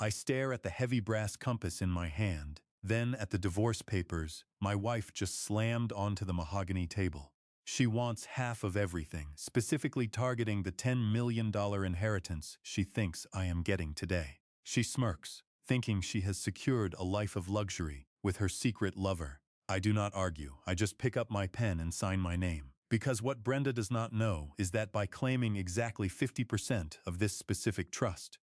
I stare at the heavy brass compass in my hand, then at the divorce papers my wife just slammed onto the mahogany table. She wants half of everything, specifically targeting the $10 million inheritance she thinks I am getting today. She smirks, thinking she has secured a life of luxury with her secret lover. I do not argue, I just pick up my pen and sign my name. Because what Brenda does not know is that by claiming exactly 50% of this specific trust,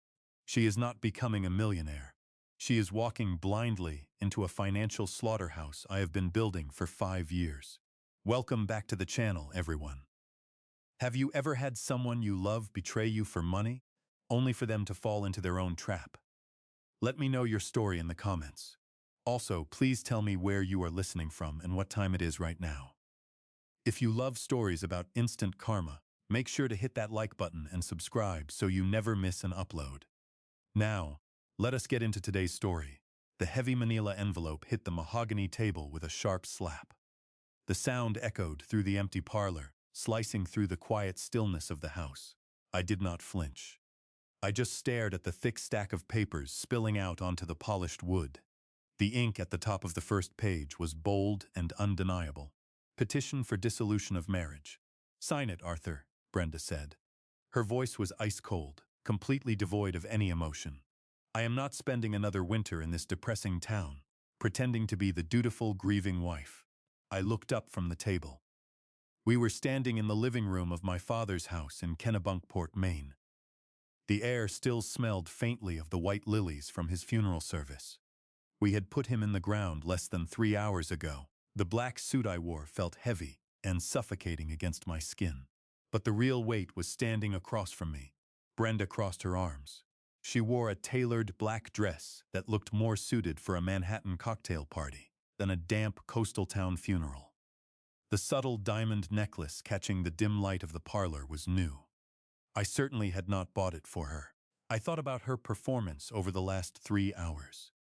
she is not becoming a millionaire. She is walking blindly into a financial slaughterhouse I have been building for 5 years. Welcome back to the channel, everyone. Have you ever had someone you love betray you for money, only for them to fall into their own trap? Let me know your story in the comments. Also, please tell me where you are listening from and what time it is right now. If you love stories about instant karma, make sure to hit that like button and subscribe so you never miss an upload. Now, let us get into today's story. The heavy manila envelope hit the mahogany table with a sharp slap. The sound echoed through the empty parlor, slicing through the quiet stillness of the house. I did not flinch. I just stared at the thick stack of papers spilling out onto the polished wood. The ink at the top of the first page was bold and undeniable. Petition for dissolution of marriage. Sign it, Arthur, Brenda said. Her voice was ice-cold, completely devoid of any emotion. I am not spending another winter in this depressing town, pretending to be the dutiful, grieving wife. I looked up from the table. We were standing in the living room of my father's house in Kennebunkport, Maine. The air still smelled faintly of the white lilies from his funeral service. We had put him in the ground less than 3 hours ago. The black suit I wore felt heavy and suffocating against my skin. But the real weight was standing across from me. Brenda crossed her arms. She wore a tailored black dress that looked more suited for a Manhattan cocktail party than a damp coastal town funeral. The subtle diamond necklace catching the dim light of the parlor was new. I certainly had not bought it for her. I thought about her performance over the last 3 hours.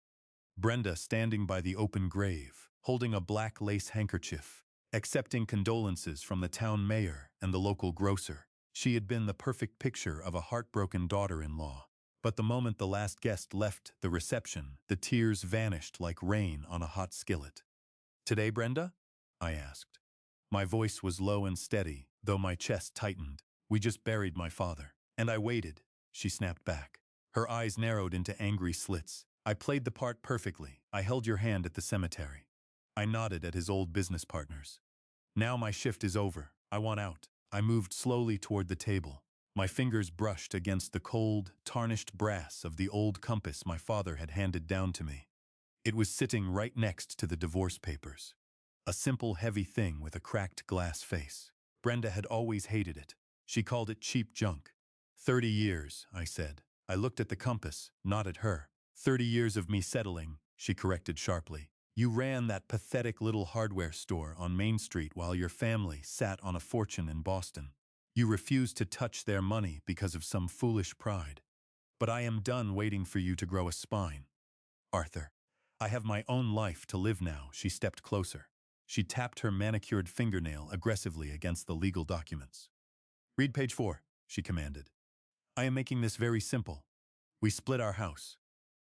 Brenda standing by the open grave, holding a black lace handkerchief, accepting condolences from the town mayor and the local grocer. She had been the perfect picture of a heartbroken daughter-in-law. But the moment the last guest left the reception, the tears vanished like rain on a hot skillet. "Today, Brenda?" I asked. My voice was low and steady, though my chest tightened. "We just buried my father." "And I waited," she snapped back. Her eyes narrowed into angry slits. "I played the part perfectly. I held your hand at the cemetery." I nodded at his old business partners. "Now my shift is over. I want out." I moved slowly toward the table. My fingers brushed against the cold, tarnished brass of the old compass my father had handed down to me. It was sitting right next to the divorce papers. A simple, heavy thing with a cracked glass face. Brenda had always hated it. She called it cheap junk. 30 years, I said. I looked at the compass, not at her. 30 years of me settling, she corrected sharply. You ran that pathetic little hardware store on Main Street while your family sat on a fortune in Boston. You refused to touch their money because of some foolish pride. But I am done waiting for you to grow a spine. Arthur, I have my own life to live now. She stepped closer. She tapped her manicured fingernail aggressively against the legal documents. Read page 4, she commanded. I am making this very simple. We split our house.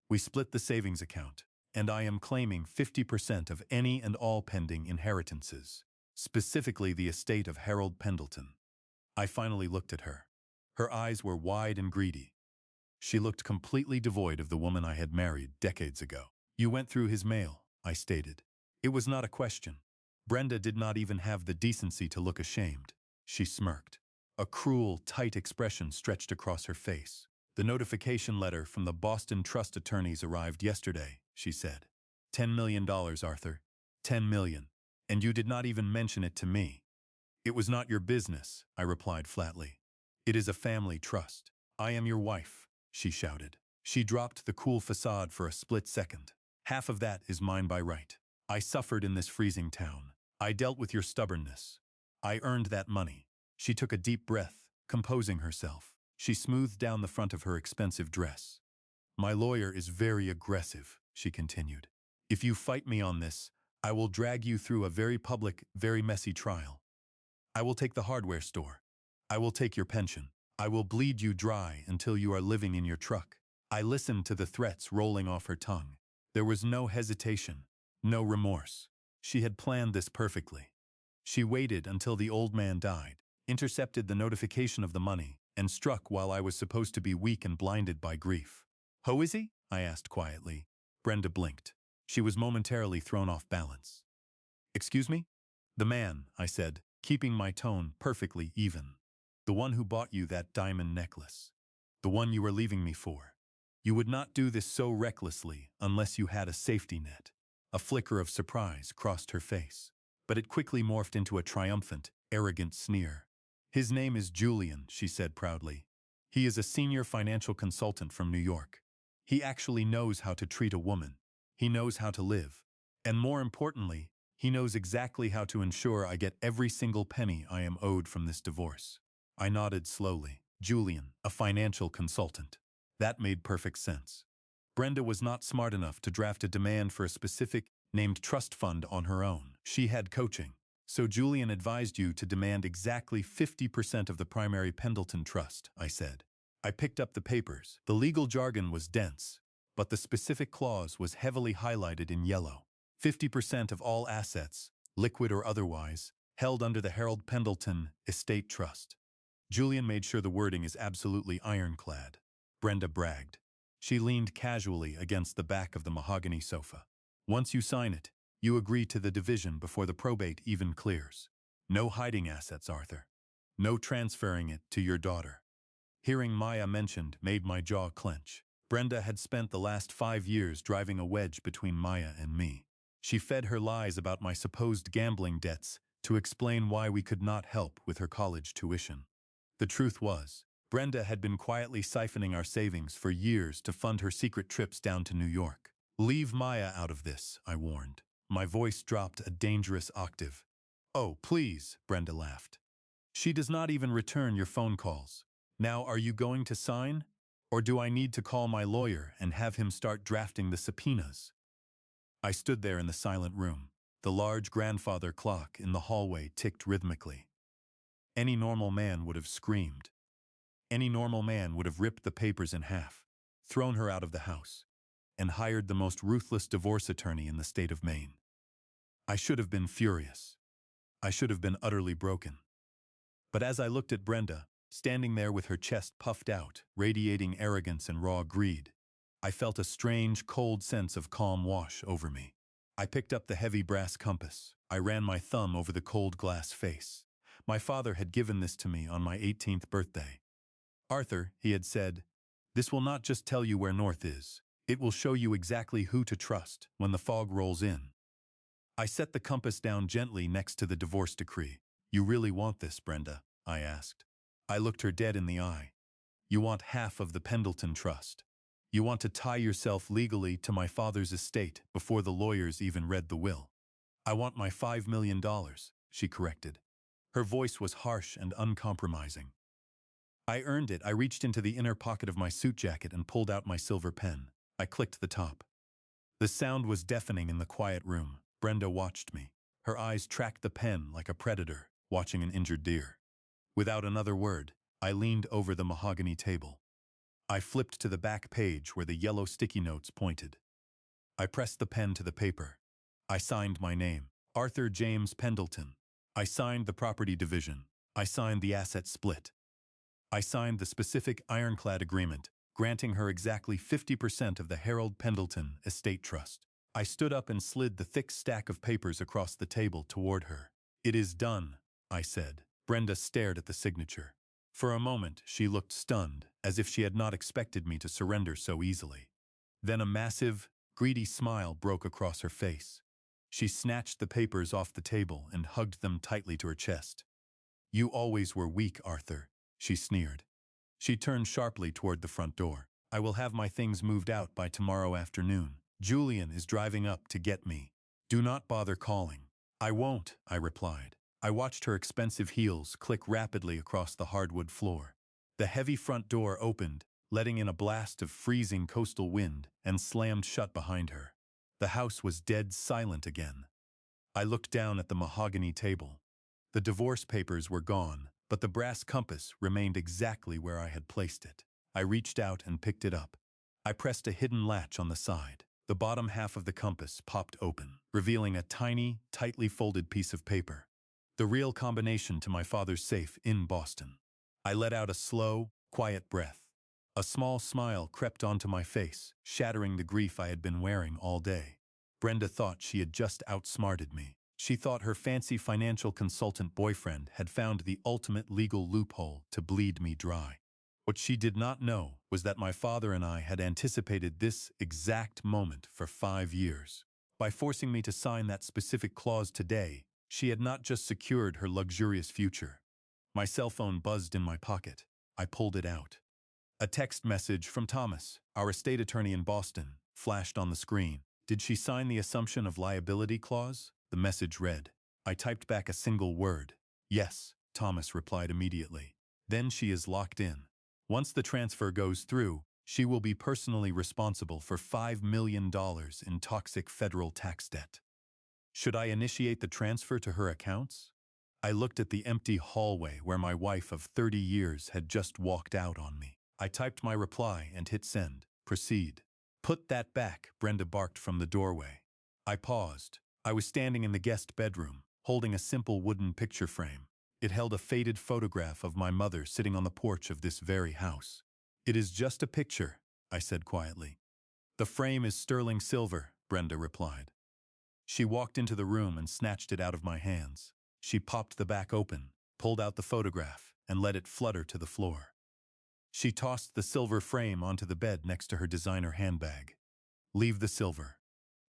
We split the savings account. And I am claiming 50% of any and all pending inheritances, specifically the estate of Harold Pendleton. I finally looked at her. Her eyes were wide and greedy. She looked completely devoid of the woman I had married decades ago. You went through his mail, I stated. It was not a question. Brenda did not even have the decency to look ashamed. She smirked. A cruel, tight expression stretched across her face. The notification letter from the Boston trust attorneys arrived yesterday, she said. $10 million, Arthur. 10 million. And you did not even mention it to me. It was not your business, I replied flatly. It is a family trust. I am your wife, she shouted. She dropped the cool facade for a split second. Half of that is mine by right. I suffered in this freezing town. I dealt with your stubbornness. I earned that money. She took a deep breath, composing herself. She smoothed down the front of her expensive dress. My lawyer is very aggressive, she continued. If you fight me on this, I will drag you through a very public, very messy trial. I will take the hardware store. I will take your pension. I will bleed you dry until you are living in your truck. I listened to the threats rolling off her tongue. There was no hesitation, no remorse. She had planned this perfectly. She waited until the old man died, intercepted the notification of the money, and struck while I was supposed to be weak and blinded by grief. "Who is he?" I asked quietly. Brenda blinked. She was momentarily thrown off balance. "Excuse me?" "The man," I said, keeping my tone perfectly even. "The one who bought you that diamond necklace. The one you were leaving me for. You would not do this so recklessly unless you had a safety net." A flicker of surprise crossed her face, but it quickly morphed into a triumphant, arrogant sneer. "His name is Julian," she said proudly. "He is a senior financial consultant from New York. He actually knows how to treat a woman. He knows how to live. And more importantly, he knows exactly how to ensure I get every single penny I am owed from this divorce." I nodded slowly. Julian, a financial consultant. That made perfect sense. Brenda was not smart enough to draft a demand for a specific, named trust fund on her own. She had coaching. "So Julian advised you to demand exactly 50% of the primary Pendleton trust," I said. I picked up the papers. The legal jargon was dense, but the specific clause was heavily highlighted in yellow. 50% of all assets, liquid or otherwise, held under the Harold Pendleton Estate Trust. Julian made sure the wording is absolutely ironclad. Brenda bragged. She leaned casually against the back of the mahogany sofa. "Once you sign it, you agree to the division before the probate even clears. No hiding assets, Arthur. No transferring it to your daughter." Hearing Maya mentioned made my jaw clench. Brenda had spent the last 5 years driving a wedge between Maya and me. She fed her lies about my supposed gambling debts to explain why we could not help with her college tuition. The truth was, Brenda had been quietly siphoning our savings for years to fund her secret trips down to New York. "Leave Maya out of this," I warned. My voice dropped a dangerous octave. "Oh, please," Brenda laughed. "She does not even return your phone calls. Now are you going to sign? Or do I need to call my lawyer and have him start drafting the subpoenas?" I stood there in the silent room. The large grandfather clock in the hallway ticked rhythmically. Any normal man would have screamed. Any normal man would have ripped the papers in half, thrown her out of the house, and hired the most ruthless divorce attorney in the state of Maine. I should have been furious. I should have been utterly broken. But as I looked at Brenda, standing there with her chest puffed out, radiating arrogance and raw greed, I felt a strange, cold sense of calm wash over me. I picked up the heavy brass compass. I ran my thumb over the cold glass face. My father had given this to me on my 18th birthday. "Arthur," he had said, "this will not just tell you where north is. It will show you exactly who to trust when the fog rolls in." I set the compass down gently next to the divorce decree. "You really want this, Brenda?" I asked. I looked her dead in the eye. "You want half of the Pendleton Trust. You want to tie yourself legally to my father's estate before the lawyers even read the will." "I want my $5 million, she corrected. Her voice was harsh and uncompromising. "I earned it." I reached into the inner pocket of my suit jacket and pulled out my silver pen. I clicked the top. The sound was deafening in the quiet room. Brenda watched me. Her eyes tracked the pen like a predator, watching an injured deer. Without another word, I leaned over the mahogany table. I flipped to the back page where the yellow sticky notes pointed. I pressed the pen to the paper. I signed my name, Arthur James Pendleton. I signed the property division. I signed the asset split. I signed the specific ironclad agreement, granting her exactly 50% of the Harold Pendleton Estate Trust. I stood up and slid the thick stack of papers across the table toward her. "It is done," I said. Brenda stared at the signature. For a moment, she looked stunned, as if she had not expected me to surrender so easily. Then a massive, greedy smile broke across her face. She snatched the papers off the table and hugged them tightly to her chest. "You always were weak, Arthur," she sneered. She turned sharply toward the front door. "I will have my things moved out by tomorrow afternoon. Julian is driving up to get me. Do not bother calling." "I won't," I replied. I watched her expensive heels click rapidly across the hardwood floor. The heavy front door opened, letting in a blast of freezing coastal wind, and slammed shut behind her. The house was dead silent again. I looked down at the mahogany table. The divorce papers were gone, but the brass compass remained exactly where I had placed it. I reached out and picked it up. I pressed a hidden latch on the side. The bottom half of the compass popped open, revealing a tiny, tightly folded piece of paper. The real combination to my father's safe in Boston. I let out a slow, quiet breath. A small smile crept onto my face, shattering the grief I had been wearing all day. Brenda thought she had just outsmarted me. She thought her fancy financial consultant boyfriend had found the ultimate legal loophole to bleed me dry. What she did not know was that my father and I had anticipated this exact moment for 5 years. By forcing me to sign that specific clause today, she had not just secured her luxurious future. My cell phone buzzed in my pocket. I pulled it out. A text message from Thomas, our estate attorney in Boston, flashed on the screen. Did she sign the assumption of liability clause? The message read. I typed back a single word. Yes, Thomas replied immediately. Then she is locked in. Once the transfer goes through, she will be personally responsible for $5 million in toxic federal tax debt. Should I initiate the transfer to her accounts? I looked at the empty hallway where my wife of 30 years had just walked out on me. I typed my reply and hit send. Proceed. Put that back, Brenda barked from the doorway. I paused. I was standing in the guest bedroom, holding a simple wooden picture frame. It held a faded photograph of my mother sitting on the porch of this very house. It is just a picture, I said quietly. The frame is sterling silver, Brenda replied. She walked into the room and snatched it out of my hands. She popped the back open, pulled out the photograph, and let it flutter to the floor. She tossed the silver frame onto the bed next to her designer handbag. Leave the silver.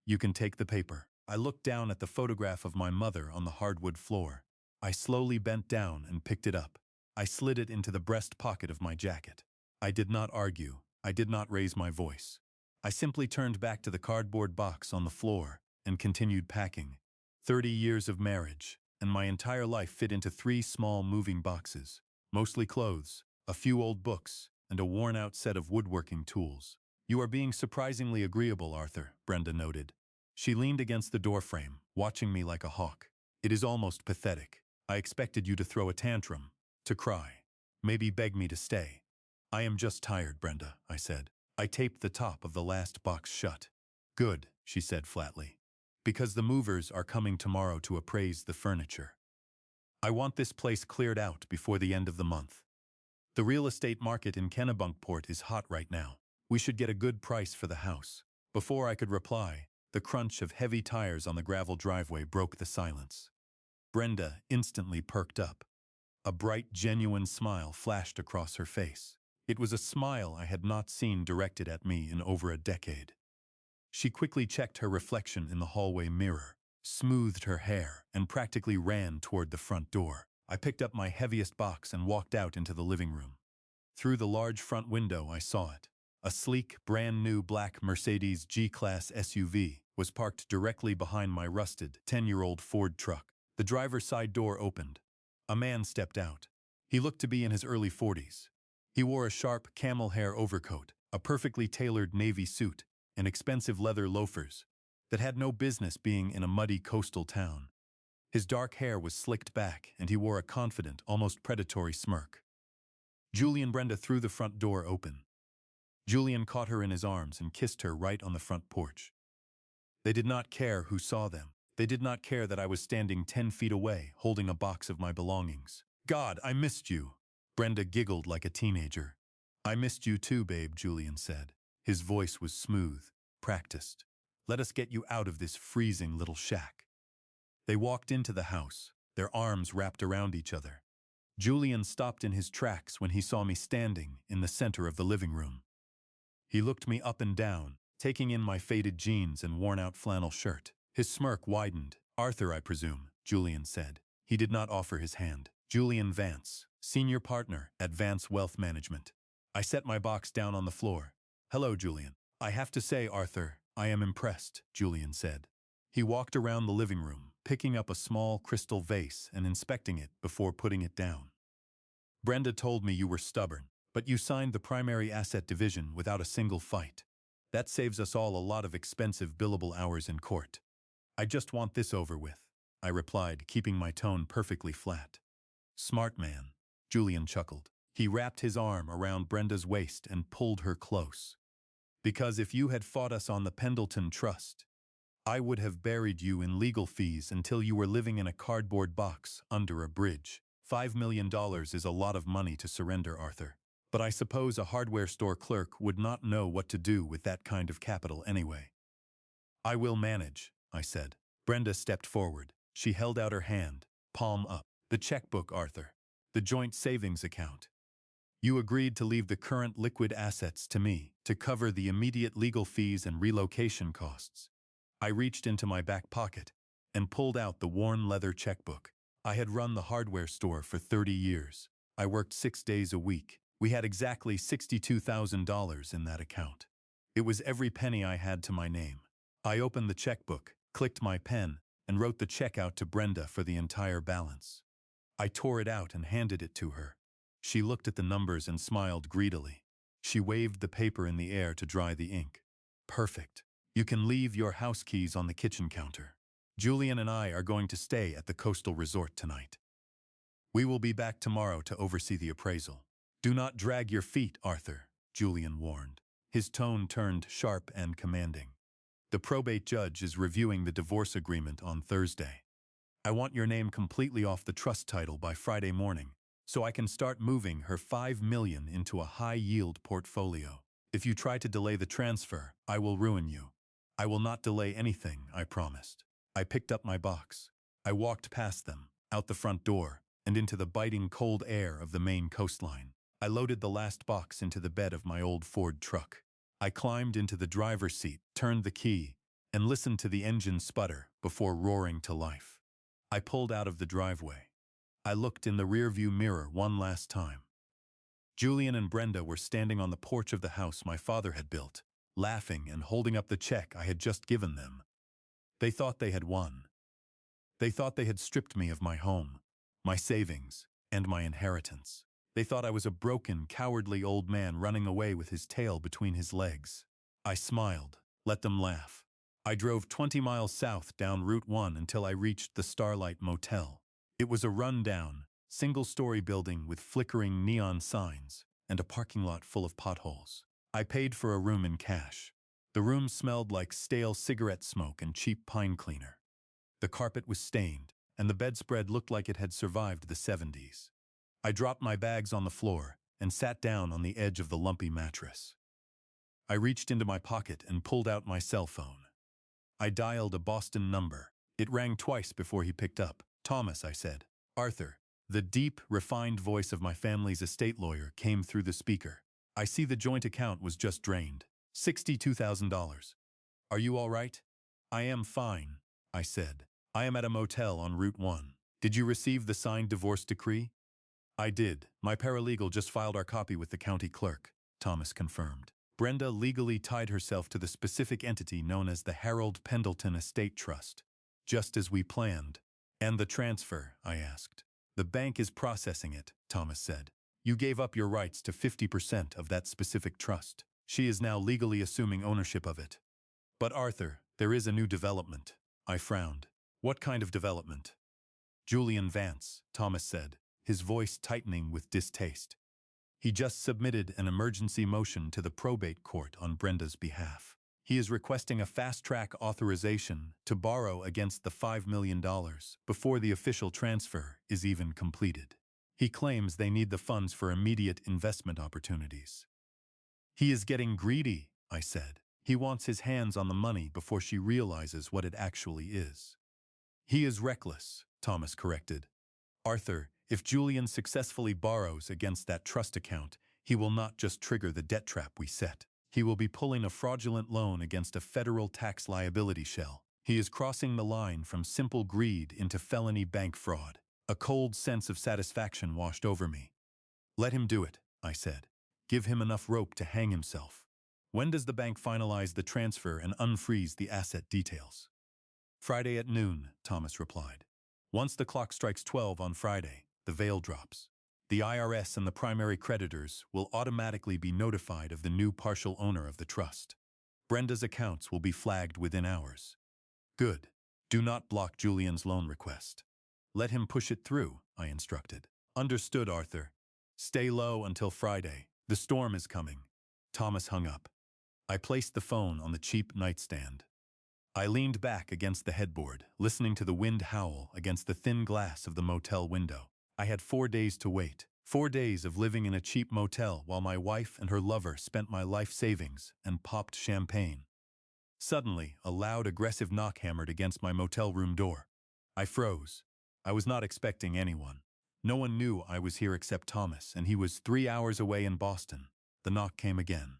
You can take the paper. I looked down at the photograph of my mother on the hardwood floor. I slowly bent down and picked it up. I slid it into the breast pocket of my jacket. I did not argue. I did not raise my voice. I simply turned back to the cardboard box on the floor and continued packing. 30 years of marriage, and my entire life fit into 3 small moving boxes, mostly clothes, a few old books, and a worn-out set of woodworking tools. You are being surprisingly agreeable, Arthur, Brenda noted. She leaned against the doorframe, watching me like a hawk. It is almost pathetic. I expected you to throw a tantrum, to cry, maybe beg me to stay. I am just tired, Brenda, I said. I taped the top of the last box shut. Good, she said flatly. Because the movers are coming tomorrow to appraise the furniture. I want this place cleared out before the end of the month. The real estate market in Kennebunkport is hot right now. We should get a good price for the house. Before I could reply, the crunch of heavy tires on the gravel driveway broke the silence. Brenda instantly perked up. A bright, genuine smile flashed across her face. It was a smile I had not seen directed at me in over a decade. She quickly checked her reflection in the hallway mirror, smoothed her hair, and practically ran toward the front door. I picked up my heaviest box and walked out into the living room. Through the large front window, I saw it. A sleek, brand-new black Mercedes G-Class SUV was parked directly behind my rusted, 10-year-old Ford truck. The driver's side door opened. A man stepped out. He looked to be in his early 40s. He wore a sharp camel hair overcoat, a perfectly tailored navy suit, and expensive leather loafers that had no business being in a muddy coastal town. His dark hair was slicked back, and he wore a confident, almost predatory smirk. Julian Brenda threw the front door open. Julian caught her in his arms and kissed her right on the front porch. They did not care who saw them. They did not care that I was standing 10 feet away, holding a box of my belongings. God, I missed you. Brenda giggled like a teenager. I missed you too, babe, Julian said. His voice was smooth, practiced. Let us get you out of this freezing little shack. They walked into the house, their arms wrapped around each other. Julian stopped in his tracks when he saw me standing in the center of the living room. He looked me up and down, taking in my faded jeans and worn-out flannel shirt. His smirk widened. Arthur, I presume, Julian said. He did not offer his hand. Julian Vance, senior partner at Vance Wealth Management. I set my box down on the floor. Hello, Julian. I have to say, Arthur, I am impressed, Julian said. He walked around the living room, picking up a small crystal vase and inspecting it before putting it down. Brenda told me you were stubborn, but you signed the primary asset division without a single fight. That saves us all a lot of expensive billable hours in court. I just want this over with, I replied, keeping my tone perfectly flat. Smart man, Julian chuckled. He wrapped his arm around Brenda's waist and pulled her close. Because if you had fought us on the Pendleton Trust, I would have buried you in legal fees until you were living in a cardboard box under a bridge. $5 million is a lot of money to surrender, Arthur. But I suppose a hardware store clerk would not know what to do with that kind of capital anyway. I will manage, I said. Brenda stepped forward. She held out her hand, palm up. The checkbook, Arthur. The joint savings account. You agreed to leave the current liquid assets to me to cover the immediate legal fees and relocation costs. I reached into my back pocket and pulled out the worn leather checkbook. I had run the hardware store for 30 years. I worked 6 days a week. We had exactly $62,000 in that account. It was every penny I had to my name. I opened the checkbook, clicked my pen, and wrote the check out to Brenda for the entire balance. I tore it out and handed it to her. She looked at the numbers and smiled greedily. She waved the paper in the air to dry the ink. Perfect. You can leave your house keys on the kitchen counter. Julian and I are going to stay at the coastal resort tonight. We will be back tomorrow to oversee the appraisal. Do not drag your feet, Arthur, Julian warned. His tone turned sharp and commanding. The probate judge is reviewing the divorce agreement on Thursday. I want your name completely off the trust title by Friday morning, so I can start moving her $5 million into a high-yield portfolio. If you try to delay the transfer, I will ruin you. I will not delay anything, I promised. I picked up my box. I walked past them, out the front door, and into the biting cold air of the Maine coastline. I loaded the last box into the bed of my old Ford truck. I climbed into the driver's seat, turned the key, and listened to the engine sputter before roaring to life. I pulled out of the driveway. I looked in the rearview mirror one last time. Julian and Brenda were standing on the porch of the house my father had built, laughing and holding up the check I had just given them. They thought they had won. They thought they had stripped me of my home, my savings, and my inheritance. They thought I was a broken, cowardly old man running away with his tail between his legs. I smiled, let them laugh. I drove 20 miles south down Route 1 until I reached the Starlight Motel. It was a run-down, single-story building with flickering neon signs and a parking lot full of potholes. I paid for a room in cash. The room smelled like stale cigarette smoke and cheap pine cleaner. The carpet was stained, and the bedspread looked like it had survived the 70s. I dropped my bags on the floor and sat down on the edge of the lumpy mattress. I reached into my pocket and pulled out my cell phone. I dialed a Boston number. It rang twice before he picked up. Thomas, I said. Arthur. The deep, refined voice of my family's estate lawyer came through the speaker. I see the joint account was just drained. $62,000. Are you all right? I am fine, I said. I am at a motel on Route 1. Did you receive the signed divorce decree? I did. My paralegal just filed our copy with the county clerk, Thomas confirmed. Brenda legally tied herself to the specific entity known as the Harold Pendleton Estate Trust, just as we planned. And the transfer, I asked. The bank is processing it, Thomas said. You gave up your rights to 50% of that specific trust. She is now legally assuming ownership of it. But Arthur, there is a new development. I frowned. What kind of development? Julian Vance, Thomas said, his voice tightening with distaste. He just submitted an emergency motion to the probate court on Brenda's behalf. He is requesting a fast-track authorization to borrow against the $5 million before the official transfer is even completed. He claims they need the funds for immediate investment opportunities. He is getting greedy, I said. He wants his hands on the money before she realizes what it actually is. He is reckless, Thomas corrected. Arthur, if Julian successfully borrows against that trust account, he will not just trigger the debt trap we set. He will be pulling a fraudulent loan against a federal tax liability shell. He is crossing the line from simple greed into felony bank fraud. A cold sense of satisfaction washed over me. Let him do it, I said. Give him enough rope to hang himself. When does the bank finalize the transfer and unfreeze the asset details? Friday at noon, Thomas replied. Once the clock strikes 12 on Friday, the veil drops. The IRS and the primary creditors will automatically be notified of the new partial owner of the trust. Brenda's accounts will be flagged within hours. Good. Do not block Julian's loan request. Let him push it through, I instructed. Understood, Arthur. Stay low until Friday. The storm is coming. Thomas hung up. I placed the phone on the cheap nightstand. I leaned back against the headboard, listening to the wind howl against the thin glass of the motel window. I had 4 days to wait. 4 days of living in a cheap motel while my wife and her lover spent my life savings and popped champagne. Suddenly, a loud, aggressive knock hammered against my motel room door. I froze. I was not expecting anyone. No one knew I was here except Thomas, and he was 3 hours away in Boston. The knock came again.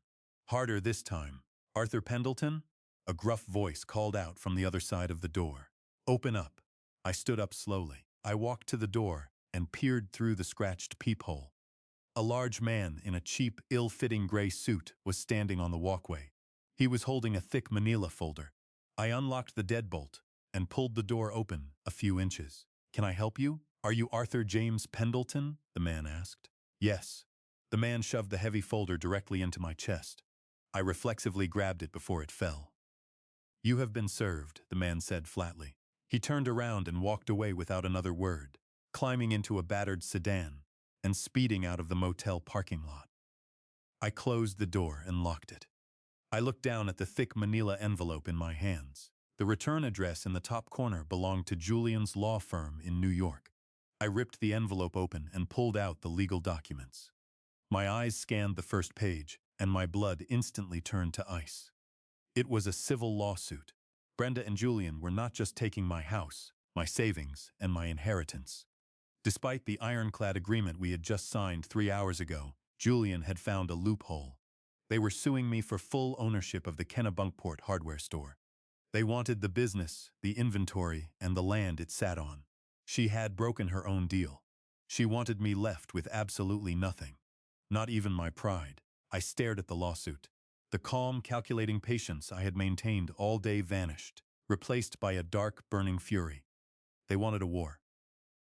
Harder this time. "Arthur Pendleton?" A gruff voice called out from the other side of the door. "Open up." I stood up slowly. I walked to the door and peered through the scratched peephole. A large man in a cheap, ill-fitting gray suit was standing on the walkway. He was holding a thick manila folder. I unlocked the deadbolt and pulled the door open a few inches. "Can I help you? Are you Arthur James Pendleton?" the man asked. "Yes." The man shoved the heavy folder directly into my chest. I reflexively grabbed it before it fell. "You have been served," the man said flatly. He turned around and walked away without another word, climbing into a battered sedan and speeding out of the motel parking lot. I closed the door and locked it. I looked down at the thick manila envelope in my hands. The return address in the top corner belonged to Julian's law firm in New York. I ripped the envelope open and pulled out the legal documents. My eyes scanned the first page, and my blood instantly turned to ice. It was a civil lawsuit. Brenda and Julian were not just taking my house, my savings, and my inheritance. Despite the ironclad agreement we had just signed 3 hours ago, Julian had found a loophole. They were suing me for full ownership of the Kennebunkport hardware store. They wanted the business, the inventory, and the land it sat on. She had broken her own deal. She wanted me left with absolutely nothing. Not even my pride. I stared at the lawsuit. The calm, calculating patience I had maintained all day vanished, replaced by a dark, burning fury. They wanted a war.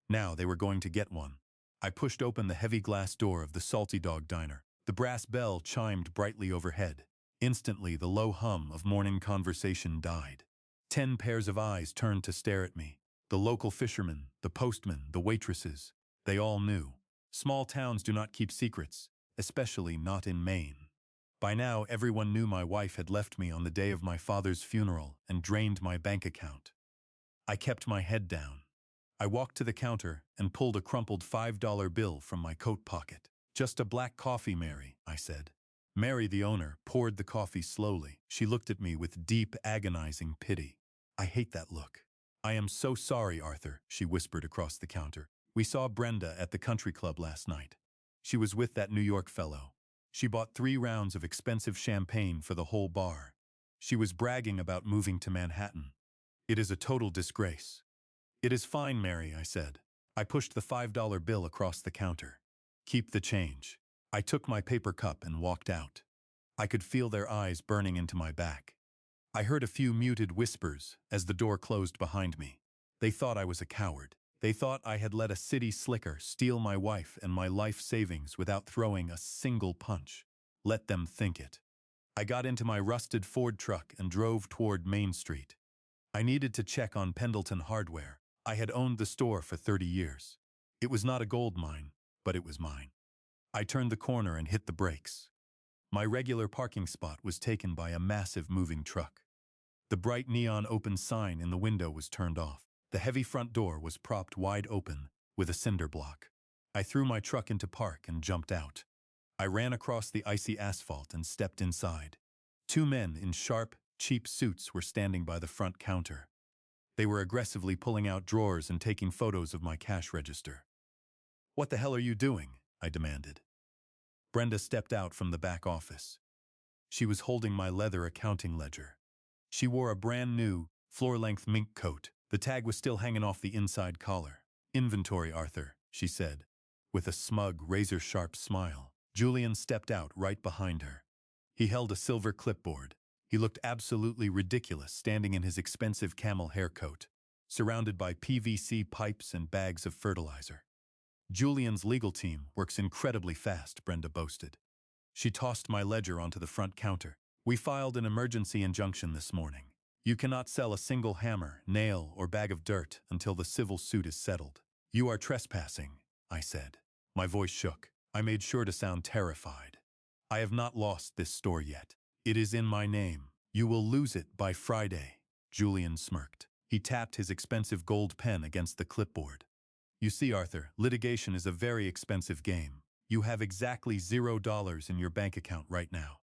Now they were going to get one. I pushed open the heavy glass door of the Salty Dog Diner. The brass bell chimed brightly overhead. Instantly, the low hum of morning conversation died. 10 pairs of eyes turned to stare at me. The local fishermen, the postmen, the waitresses. They all knew. Small towns do not keep secrets, especially not in Maine. By now, everyone knew my wife had left me on the day of my father's funeral and drained my bank account. I kept my head down. I walked to the counter and pulled a crumpled $5 bill from my coat pocket. "Just a black coffee, Mary," I said. Mary, the owner, poured the coffee slowly. She looked at me with deep, agonizing pity. I hate that look. "I am so sorry, Arthur," she whispered across the counter. "We saw Brenda at the country club last night. She was with that New York fellow. She bought 3 rounds of expensive champagne for the whole bar. She was bragging about moving to Manhattan. It is a total disgrace." "It is fine, Mary," I said. I pushed the $5 bill across the counter. "Keep the change." I took my paper cup and walked out. I could feel their eyes burning into my back. I heard a few muted whispers as the door closed behind me. They thought I was a coward. They thought I had let a city slicker steal my wife and my life savings without throwing a single punch. Let them think it. I got into my rusted Ford truck and drove toward Main Street. I needed to check on Pendleton Hardware. I had owned the store for 30 years. It was not a gold mine, but it was mine. I turned the corner and hit the brakes. My regular parking spot was taken by a massive moving truck. The bright neon open sign in the window was turned off. The heavy front door was propped wide open with a cinder block. I threw my truck into park and jumped out. I ran across the icy asphalt and stepped inside. 2 men in sharp, cheap suits were standing by the front counter. They were aggressively pulling out drawers and taking photos of my cash register. "What the hell are you doing?" I demanded. Brenda stepped out from the back office. She was holding my leather accounting ledger. She wore a brand new, floor-length mink coat. The tag was still hanging off the inside collar. "Inventory, Arthur," she said, with a smug, razor-sharp smile. Julian stepped out right behind her. He held a silver clipboard. He looked absolutely ridiculous standing in his expensive camel hair coat, surrounded by PVC pipes and bags of fertilizer. "Julian's legal team works incredibly fast," Brenda boasted. She tossed my ledger onto the front counter. "We filed an emergency injunction this morning. You cannot sell a single hammer, nail, or bag of dirt until the civil suit is settled." "You are trespassing," I said. My voice shook. I made sure to sound terrified. "I have not lost this store yet. It is in my name. You will lose it by Friday. Julian smirked. He tapped his expensive gold pen against the clipboard. You see, Arthur, litigation is a very expensive game. You have exactly $0 in your bank account right now.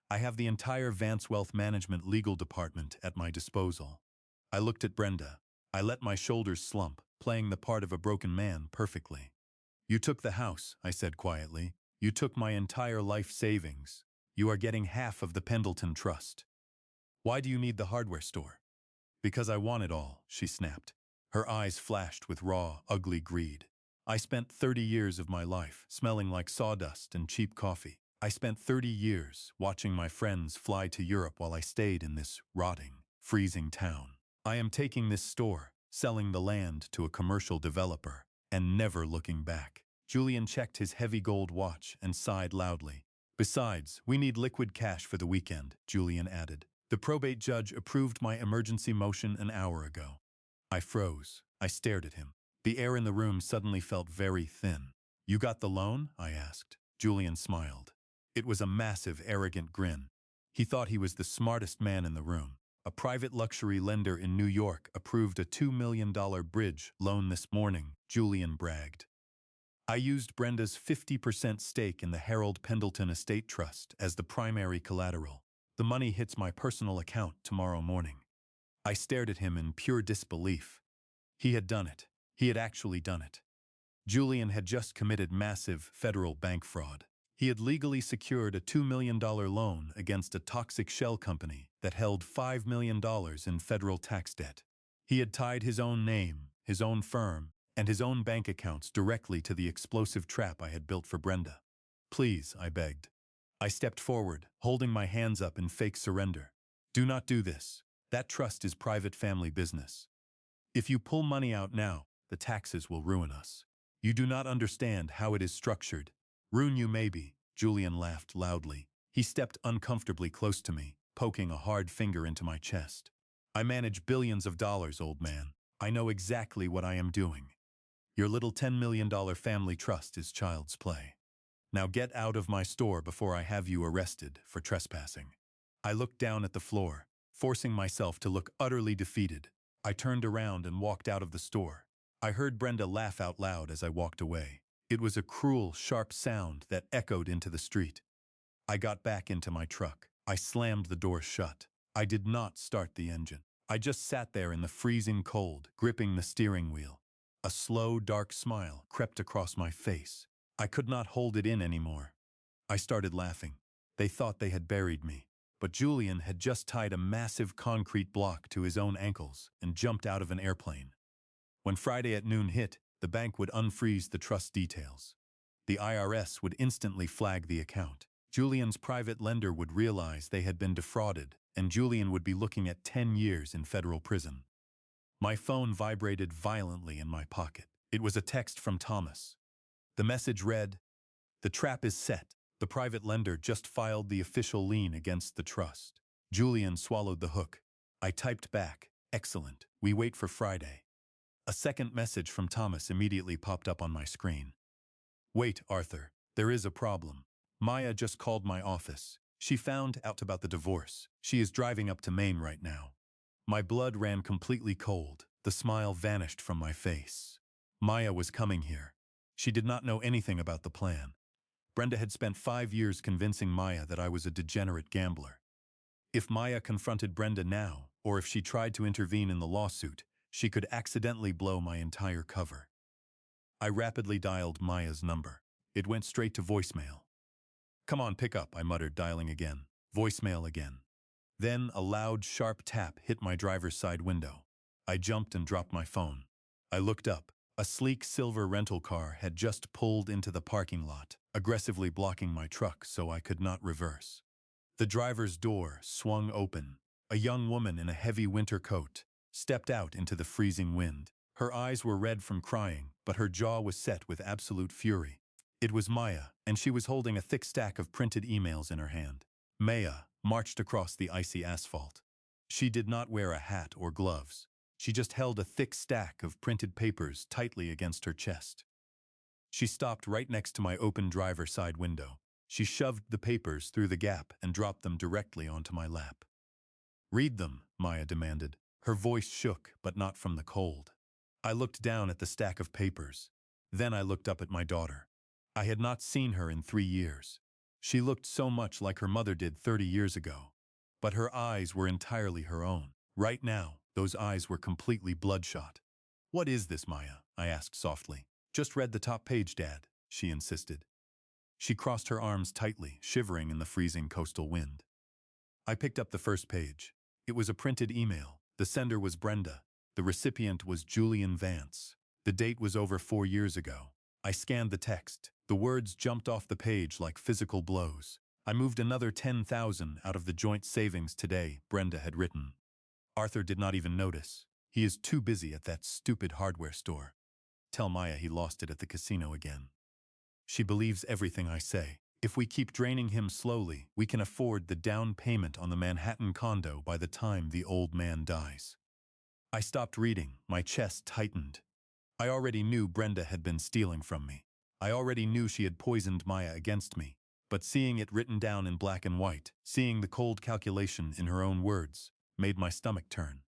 I have the entire Vance Wealth Management legal department at my disposal. I looked at Brenda. I let my shoulders slump, playing the part of a broken man perfectly. You took the house, I said quietly. You took my entire life savings. You are getting half of the Pendleton Trust. Why do you need the hardware store? Because I want it all, she snapped. Her eyes flashed with raw, ugly greed. I spent 30 years of my life smelling like sawdust and cheap coffee. I spent 30 years watching my friends fly to Europe while I stayed in this rotting, freezing town. I am taking this store, selling the land to a commercial developer, and never looking back. Julian checked his heavy gold watch and sighed loudly. Besides, we need liquid cash for the weekend, Julian added. The probate judge approved my emergency motion an hour ago. I froze. I stared at him. The air in the room suddenly felt very thin. You got the loan? I asked. Julian smiled. It was a massive, arrogant grin. He thought he was the smartest man in the room. A private luxury lender in New York approved a $2 million bridge loan this morning, Julian bragged. I used Brenda's 50% stake in the Harold Pendleton Estate Trust as the primary collateral. The money hits my personal account tomorrow morning. I stared at him in pure disbelief. He had done it. He had actually done it. Julian had just committed massive federal bank fraud. He had legally secured a $2 million loan against a toxic shell company that held $5 million in federal tax debt. He had tied his own name, his own firm, and his own bank accounts directly to the explosive trap I had built for Brenda. Please, I begged. I stepped forward, holding my hands up in fake surrender. Do not do this. That trust is private family business. If you pull money out now, the taxes will ruin us. You do not understand how it is structured. Ruin you maybe, Julian laughed loudly. He stepped uncomfortably close to me, poking a hard finger into my chest. I manage billions of dollars, old man. I know exactly what I am doing. Your little $10 million family trust is child's play. Now get out of my store before I have you arrested for trespassing. I looked down at the floor, forcing myself to look utterly defeated. I turned around and walked out of the store. I heard Brenda laugh out loud as I walked away. It was a cruel, sharp sound that echoed into the street. I got back into my truck. I slammed the door shut. I did not start the engine. I just sat there in the freezing cold, gripping the steering wheel. A slow, dark smile crept across my face. I could not hold it in anymore. I started laughing. They thought they had buried me. But Julian had just tied a massive concrete block to his own ankles and jumped out of an airplane. When Friday at noon hit, the bank would unfreeze the trust details. The IRS would instantly flag the account. Julian's private lender would realize they had been defrauded, and Julian would be looking at 10 years in federal prison. My phone vibrated violently in my pocket. It was a text from Thomas. The message read, "The trap is set. The private lender just filed the official lien against the trust." Julian swallowed the hook. I typed back, "Excellent. We wait for Friday." A second message from Thomas immediately popped up on my screen. "Wait, Arthur. There is a problem. Maya just called my office. She found out about the divorce. She is driving up to Maine right now." My blood ran completely cold. The smile vanished from my face. Maya was coming here. She did not know anything about the plan. Brenda had spent 5 years convincing Maya that I was a degenerate gambler. If Maya confronted Brenda now, or if she tried to intervene in the lawsuit, she could accidentally blow my entire cover. I rapidly dialed Maya's number. It went straight to voicemail. "Come on, pick up," I muttered, dialing again. Voicemail again. Then a loud, sharp tap hit my driver's side window. I jumped and dropped my phone. I looked up. A sleek silver rental car had just pulled into the parking lot, aggressively blocking my truck so I could not reverse. The driver's door swung open. A young woman in a heavy winter coat stepped out into the freezing wind. Her eyes were red from crying, but her jaw was set with absolute fury. It was Maya, and she was holding a thick stack of printed emails in her hand. Maya marched across the icy asphalt. She did not wear a hat or gloves. She just held a thick stack of printed papers tightly against her chest. She stopped right next to my open driver's side window. She shoved the papers through the gap and dropped them directly onto my lap. "Read them," Maya demanded. Her voice shook, but not from the cold. I looked down at the stack of papers. Then I looked up at my daughter. I had not seen her in 3 years. She looked so much like her mother did 30 years ago. But her eyes were entirely her own. Right now, those eyes were completely bloodshot. "What is this, Maya?" I asked softly. "Just read the top page, Dad," she insisted. She crossed her arms tightly, shivering in the freezing coastal wind. I picked up the first page. It was a printed email. The sender was Brenda. The recipient was Julian Vance. The date was over 4 years ago. I scanned the text. The words jumped off the page like physical blows. "I moved another 10,000 out of the joint savings today," Brenda had written. "Arthur did not even notice. He is too busy at that stupid hardware store. Tell Maya he lost it at the casino again." She believes everything I say. If we keep draining him slowly, we can afford the down payment on the Manhattan condo by the time the old man dies. I stopped reading, my chest tightened. I already knew Brenda had been stealing from me. I already knew she had poisoned Maya against me. But seeing it written down in black and white, seeing the cold calculation in her own words, made my stomach turn.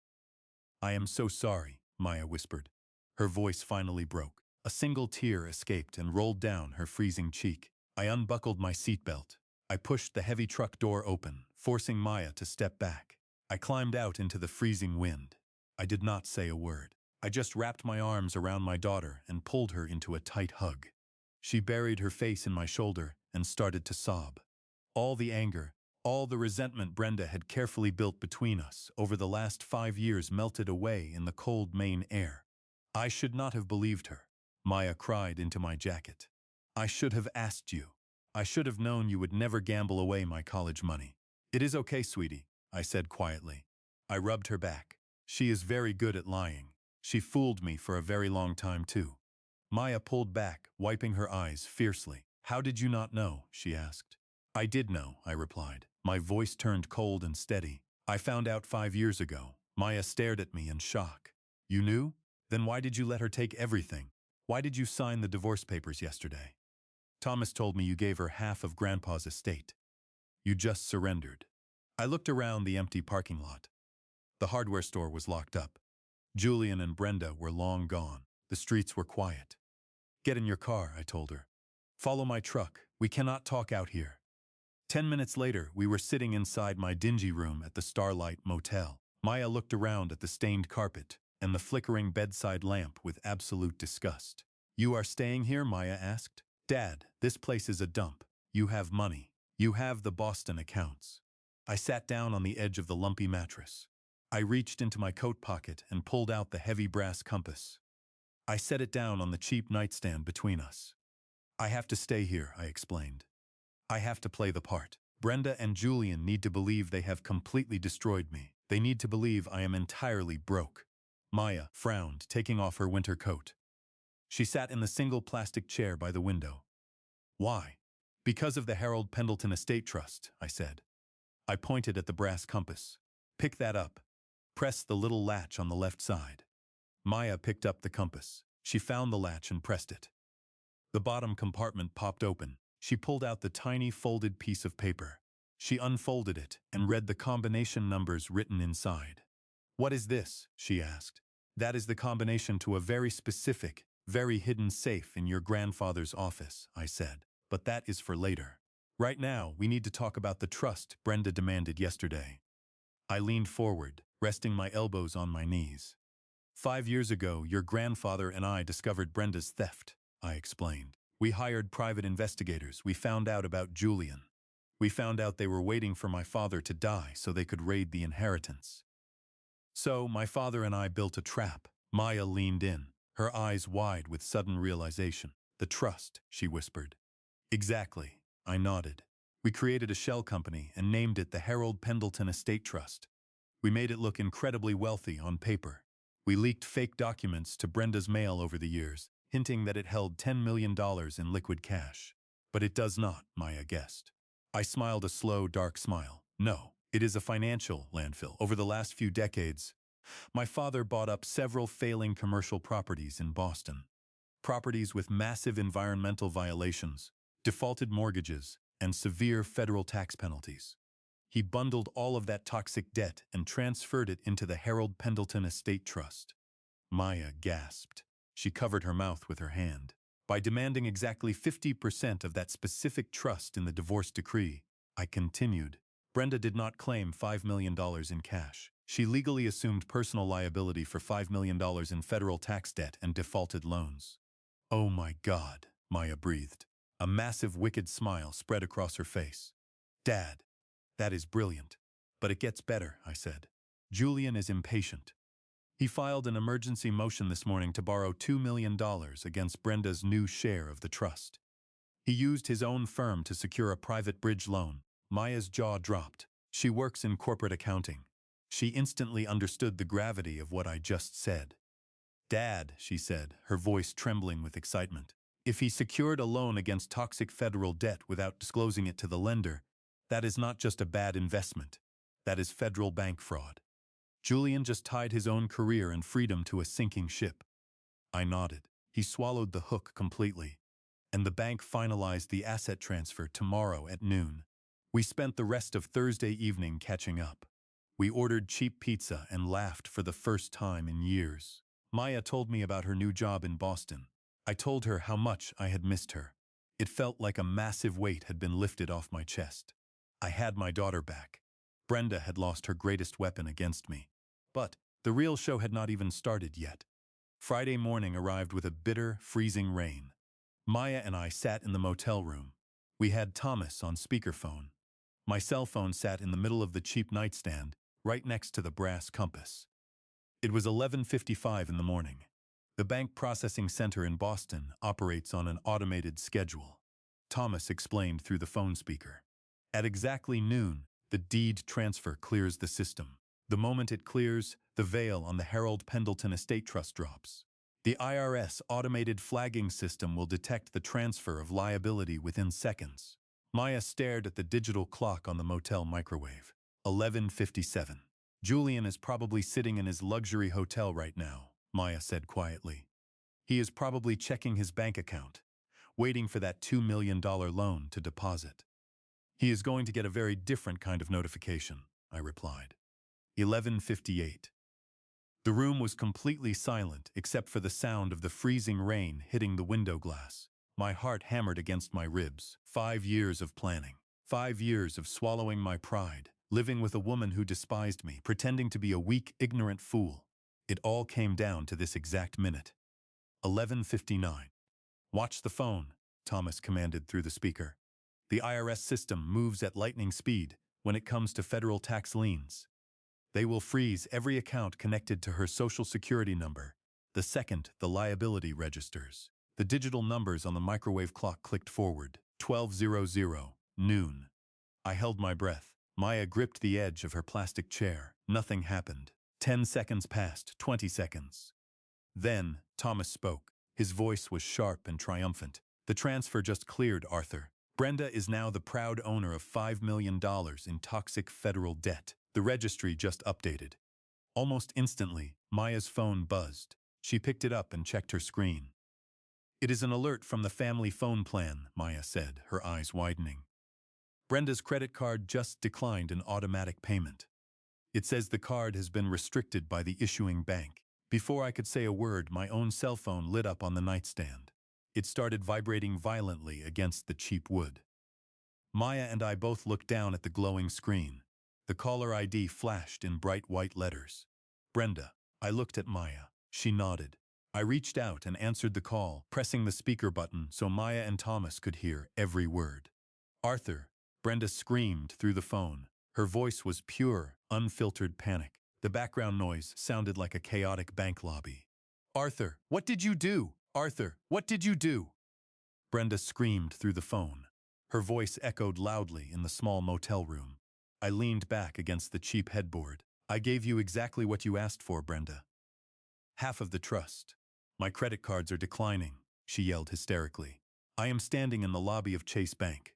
"I am so sorry," Maya whispered. Her voice finally broke. A single tear escaped and rolled down her freezing cheek. I unbuckled my seatbelt. I pushed the heavy truck door open, forcing Maya to step back. I climbed out into the freezing wind. I did not say a word. I just wrapped my arms around my daughter and pulled her into a tight hug. She buried her face in my shoulder and started to sob. All the anger, all the resentment Brenda had carefully built between us over the last 5 years melted away in the cold Maine air. "I should not have believed her," Maya cried into my jacket. "I should have asked you. I should have known you would never gamble away my college money." "It is okay, sweetie," I said quietly. I rubbed her back. "She is very good at lying. She fooled me for a very long time, too." Maya pulled back, wiping her eyes fiercely. "How did you not know?" she asked. "I did know," I replied. My voice turned cold and steady. "I found out 5 years ago." Maya stared at me in shock. "You knew? Then why did you let her take everything? Why did you sign the divorce papers yesterday? Thomas told me you gave her half of Grandpa's estate. You just surrendered." I looked around the empty parking lot. The hardware store was locked up. Julian and Brenda were long gone. The streets were quiet. "Get in your car," I told her. "Follow my truck. We cannot talk out here." 10 minutes later, we were sitting inside my dingy room at the Starlight Motel. Maya looked around at the stained carpet and the flickering bedside lamp with absolute disgust. "You are staying here?" Maya asked. "Dad, this place is a dump. You have money. You have the Boston accounts." I sat down on the edge of the lumpy mattress. I reached into my coat pocket and pulled out the heavy brass compass. I set it down on the cheap nightstand between us. "I have to stay here," I explained. "I have to play the part. Brenda and Julian need to believe they have completely destroyed me. They need to believe I am entirely broke." Maya frowned, taking off her winter coat. She sat in the single plastic chair by the window. "Why?" "Because of the Harold Pendleton Estate Trust," I said. I pointed at the brass compass. "Pick that up. Press the little latch on the left side." Maya picked up the compass. She found the latch and pressed it. The bottom compartment popped open. She pulled out the tiny folded piece of paper. She unfolded it and read the combination numbers written inside. "What is this?" she asked. "That is the combination to a very specific, very hidden safe in your grandfather's office," I said. "But that is for later. Right now, we need to talk about the trust Brenda demanded yesterday." I leaned forward, resting my elbows on my knees. 5 years ago, your grandfather and I discovered Brenda's theft," I explained. "We hired private investigators. We found out about Julian. We found out they were waiting for my father to die so they could raid the inheritance. So my father and I built a trap." Maya leaned in, her eyes wide with sudden realization. "The trust," she whispered. "Exactly," I nodded. "We created a shell company and named it the Harold Pendleton Estate Trust. We made it look incredibly wealthy on paper. We leaked fake documents to Brenda's mail over the years, hinting that it held $10 million in liquid cash. But it does not," Maya guessed. I smiled a slow, dark smile. "No, it is a financial landfill. Over the last few decades, my father bought up several failing commercial properties in Boston. Properties with massive environmental violations, defaulted mortgages, and severe federal tax penalties. He bundled all of that toxic debt and transferred it into the Harold Pendleton Estate Trust. Maya gasped. She covered her mouth with her hand. By demanding exactly 50% of that specific trust in the divorce decree, I continued. Brenda did not claim $5 million in cash. She legally assumed personal liability for $5 million in federal tax debt and defaulted loans. Oh my God, Maya breathed. A massive wicked smile spread across her face. Dad, that is brilliant. But it gets better, I said. Julian is impatient. He filed an emergency motion this morning to borrow $2 million against Brenda's new share of the trust. He used his own firm to secure a private bridge loan. Maya's jaw dropped. She works in corporate accounting. She instantly understood the gravity of what I just said. Dad, she said, her voice trembling with excitement. If he secured a loan against toxic federal debt without disclosing it to the lender, that is not just a bad investment. That is federal bank fraud. Julian just tied his own career and freedom to a sinking ship. I nodded. He swallowed the hook completely. And the bank finalized the asset transfer tomorrow at noon. We spent the rest of Thursday evening catching up. We ordered cheap pizza and laughed for the first time in years. Maya told me about her new job in Boston. I told her how much I had missed her. It felt like a massive weight had been lifted off my chest. I had my daughter back. Brenda had lost her greatest weapon against me. But the real show had not even started yet. Friday morning arrived with a bitter, freezing rain. Maya and I sat in the motel room. We had Thomas on speakerphone. My cell phone sat in the middle of the cheap nightstand, right next to the brass compass. It was 11:55 in the morning. The bank processing center in Boston operates on an automated schedule. Thomas explained through the phone speaker. At exactly noon, the deed transfer clears the system. The moment it clears, the veil on the Harold Pendleton Estate Trust drops. The IRS automated flagging system will detect the transfer of liability within seconds. Maya stared at the digital clock on the motel microwave. 11:57. Julian is probably sitting in his luxury hotel right now, Maya said quietly. He is probably checking his bank account, waiting for that $2 million loan to deposit. He is going to get a very different kind of notification, I replied. 11:58. The room was completely silent except for the sound of the freezing rain hitting the window glass. My heart hammered against my ribs. 5 years of planning. 5 years of swallowing my pride, living with a woman who despised me, pretending to be a weak, ignorant fool. It all came down to this exact minute. 11:59. Watch the phone, Thomas commanded through the speaker. The IRS system moves at lightning speed when it comes to federal tax liens. They will freeze every account connected to her social security number the second the liability registers. The digital numbers on the microwave clock clicked forward. 12:00, noon. I held my breath. Maya gripped the edge of her plastic chair. Nothing happened. 10 seconds passed, 20 seconds. Then, Thomas spoke. His voice was sharp and triumphant. The transfer just cleared, Arthur. Brenda is now the proud owner of $5 million in toxic federal debt. The registry just updated. Almost instantly, Maya's phone buzzed. She picked it up and checked her screen. It is an alert from the family phone plan, Maya said, her eyes widening. Brenda's credit card just declined an automatic payment. It says the card has been restricted by the issuing bank. Before I could say a word, my own cell phone lit up on the nightstand. It started vibrating violently against the cheap wood. Maya and I both looked down at the glowing screen. The caller ID flashed in bright white letters. Brenda. I looked at Maya. She nodded. I reached out and answered the call, pressing the speaker button so Maya and Thomas could hear every word. Arthur. Brenda screamed through the phone. Her voice was pure, unfiltered panic. The background noise sounded like a chaotic bank lobby. Arthur, what did you do? Arthur, what did you do? Brenda screamed through the phone. Her voice echoed loudly in the small motel room. I leaned back against the cheap headboard. I gave you exactly what you asked for, Brenda. Half of the trust. My credit cards are declining, she yelled hysterically. I am standing in the lobby of Chase Bank.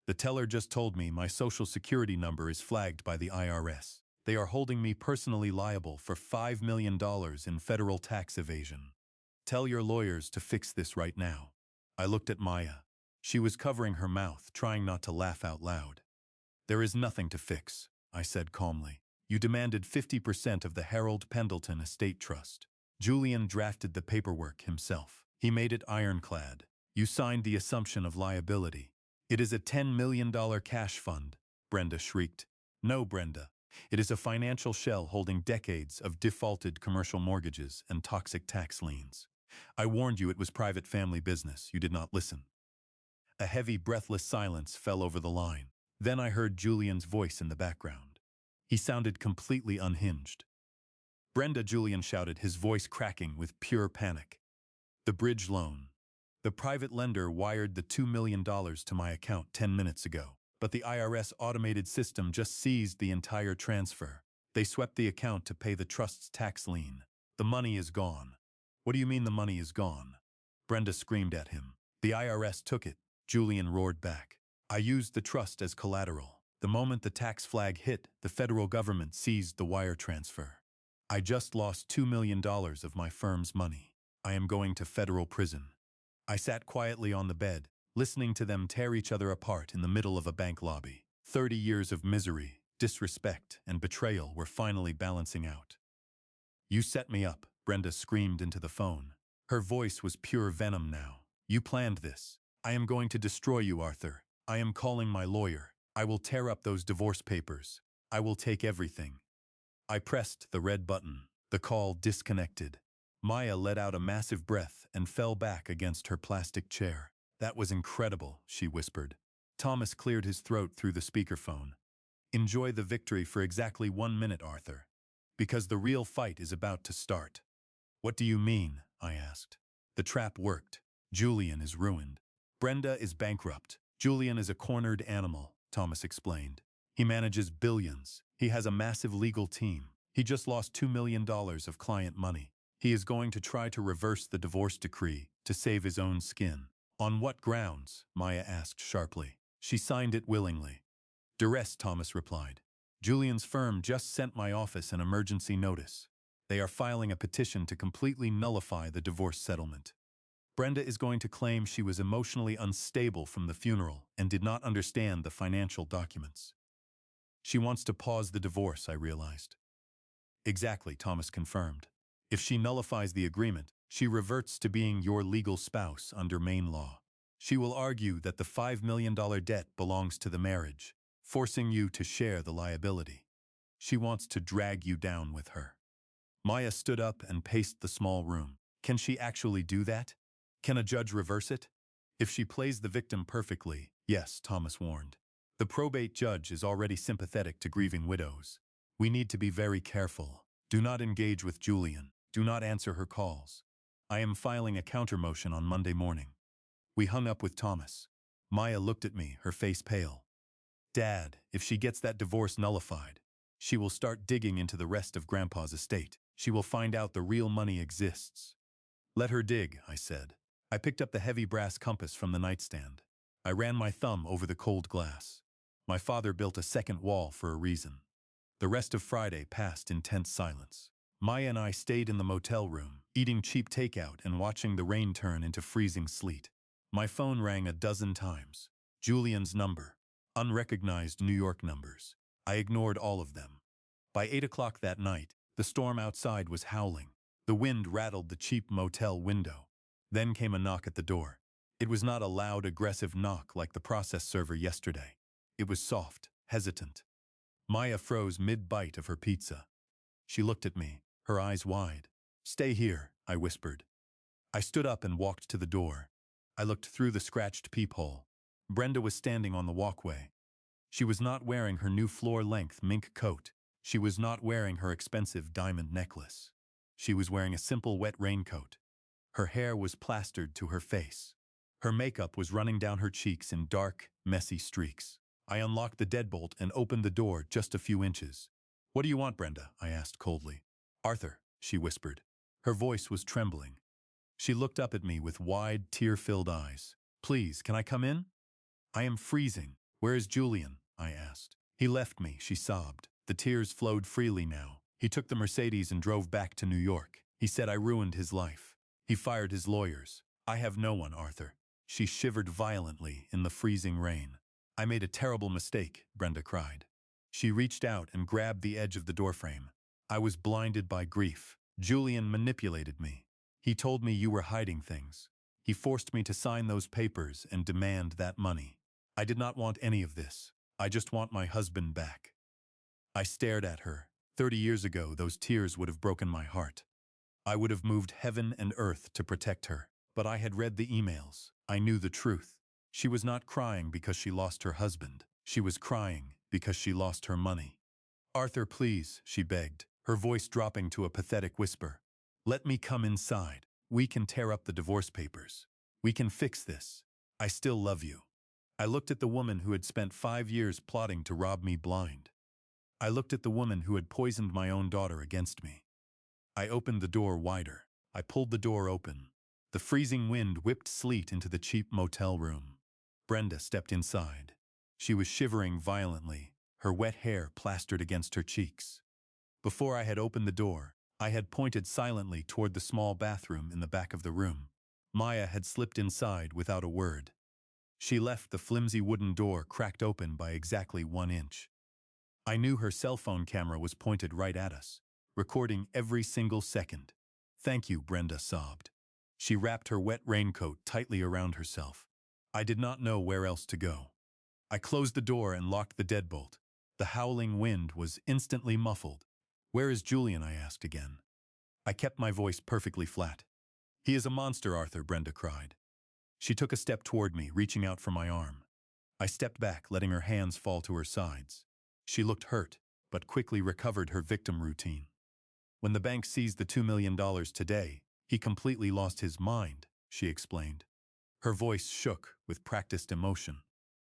The teller just told me my social security number is flagged by the IRS. They are holding me personally liable for $5 million in federal tax evasion. Tell your lawyers to fix this right now. I looked at Maya. She was covering her mouth, trying not to laugh out loud. There is nothing to fix, I said calmly. You demanded 50% of the Harold Pendleton estate trust. Julian drafted the paperwork himself. He made it ironclad. You signed the assumption of liability. It is a $10 million cash fund, Brenda shrieked. No, Brenda. It is a financial shell holding decades of defaulted commercial mortgages and toxic tax liens. I warned you it was private family business. You did not listen. A heavy, breathless silence fell over the line. Then I heard Julian's voice in the background. He sounded completely unhinged. Brenda, Julian shouted, his voice cracking with pure panic. The bridge loan. The private lender wired the $2 million to my account 10 minutes ago, but the IRS automated system just seized the entire transfer. They swept the account to pay the trust's tax lien. The money is gone. What do you mean the money is gone? Brenda screamed at him. The IRS took it, Julian roared back. I used the trust as collateral. The moment the tax flag hit, the federal government seized the wire transfer. I just lost $2 million of my firm's money. I am going to federal prison. I sat quietly on the bed, listening to them tear each other apart in the middle of a bank lobby. 30 years of misery, disrespect, and betrayal were finally balancing out. You set me up, Brenda screamed into the phone. Her voice was pure venom now. You planned this. I am going to destroy you, Arthur. I am calling my lawyer. I will tear up those divorce papers. I will take everything. I pressed the red button. The call disconnected. Maya let out a massive breath and fell back against her plastic chair. That was incredible, she whispered. Thomas cleared his throat through the speakerphone. Enjoy the victory for exactly 1 minute, Arthur. Because the real fight is about to start. What do you mean? I asked. The trap worked. Julian is ruined. Brenda is bankrupt. Julian is a cornered animal, Thomas explained. He manages billions. He has a massive legal team. He just lost $2 million of client money. He is going to try to reverse the divorce decree to save his own skin. On what grounds? Maya asked sharply. She signed it willingly. Duress, Thomas replied. Julian's firm just sent my office an emergency notice. They are filing a petition to completely nullify the divorce settlement. Brenda is going to claim she was emotionally unstable from the funeral and did not understand the financial documents. She wants to pause the divorce, I realized. Exactly, Thomas confirmed. If she nullifies the agreement, she reverts to being your legal spouse under Maine law. She will argue that the $5 million debt belongs to the marriage, forcing you to share the liability. She wants to drag you down with her. Maya stood up and paced the small room. Can she actually do that? Can a judge reverse it? If she plays the victim perfectly, yes, Thomas warned. The probate judge is already sympathetic to grieving widows. We need to be very careful. Do not engage with Julian. Do not answer her calls. I am filing a counter-motion on Monday morning. We hung up with Thomas. Maya looked at me, her face pale. Dad, if she gets that divorce nullified, she will start digging into the rest of Grandpa's estate. She will find out the real money exists. Let her dig, I said. I picked up the heavy brass compass from the nightstand. I ran my thumb over the cold glass. My father built a second wall for a reason. The rest of Friday passed in tense silence. Maya and I stayed in the motel room, eating cheap takeout and watching the rain turn into freezing sleet. My phone rang a dozen times. Julian's number. Unrecognized New York numbers. I ignored all of them. By 8 o'clock that night, the storm outside was howling. The wind rattled the cheap motel window. Then came a knock at the door. It was not a loud, aggressive knock like the process server yesterday. It was soft, hesitant. Maya froze mid-bite of her pizza. She looked at me, her eyes wide. Stay here, I whispered. I stood up and walked to the door. I looked through the scratched peephole. Brenda was standing on the walkway. She was not wearing her new floor-length mink coat. She was not wearing her expensive diamond necklace. She was wearing a simple wet raincoat. Her hair was plastered to her face. Her makeup was running down her cheeks in dark, messy streaks. I unlocked the deadbolt and opened the door just a few inches. What do you want, Brenda? I asked coldly. Arthur, she whispered. Her voice was trembling. She looked up at me with wide, tear-filled eyes. Please, can I come in? I am freezing. Where is Julian? I asked. He left me, she sobbed. The tears flowed freely now. He took the Mercedes and drove back to New York. He said I ruined his life. He fired his lawyers. I have no one, Arthur. She shivered violently in the freezing rain. I made a terrible mistake, Brenda cried. She reached out and grabbed the edge of the doorframe. I was blinded by grief. Julian manipulated me. He told me you were hiding things. He forced me to sign those papers and demand that money. I did not want any of this. I just want my husband back. I stared at her. 30 years ago, those tears would have broken my heart. I would have moved heaven and earth to protect her. But I had read the emails. I knew the truth. She was not crying because she lost her husband. She was crying because she lost her money. Arthur, please, she begged, her voice dropping to a pathetic whisper. Let me come inside. We can tear up the divorce papers. We can fix this. I still love you. I looked at the woman who had spent 5 years plotting to rob me blind. I looked at the woman who had poisoned my own daughter against me. I opened the door wider. I pulled the door open. The freezing wind whipped sleet into the cheap motel room. Brenda stepped inside. She was shivering violently, her wet hair plastered against her cheeks. Before I had opened the door, I had pointed silently toward the small bathroom in the back of the room. Maya had slipped inside without a word. She left the flimsy wooden door cracked open by exactly 1 inch. I knew her cell phone camera was pointed right at us, recording every single second. Thank you, Brenda sobbed. She wrapped her wet raincoat tightly around herself. I did not know where else to go. I closed the door and locked the deadbolt. The howling wind was instantly muffled. Where is Julian? I asked again. I kept my voice perfectly flat. He is a monster, Arthur, Brenda cried. She took a step toward me, reaching out for my arm. I stepped back, letting her hands fall to her sides. She looked hurt, but quickly recovered her victim routine. When the bank seized the $2 million today, he completely lost his mind, she explained. Her voice shook with practiced emotion.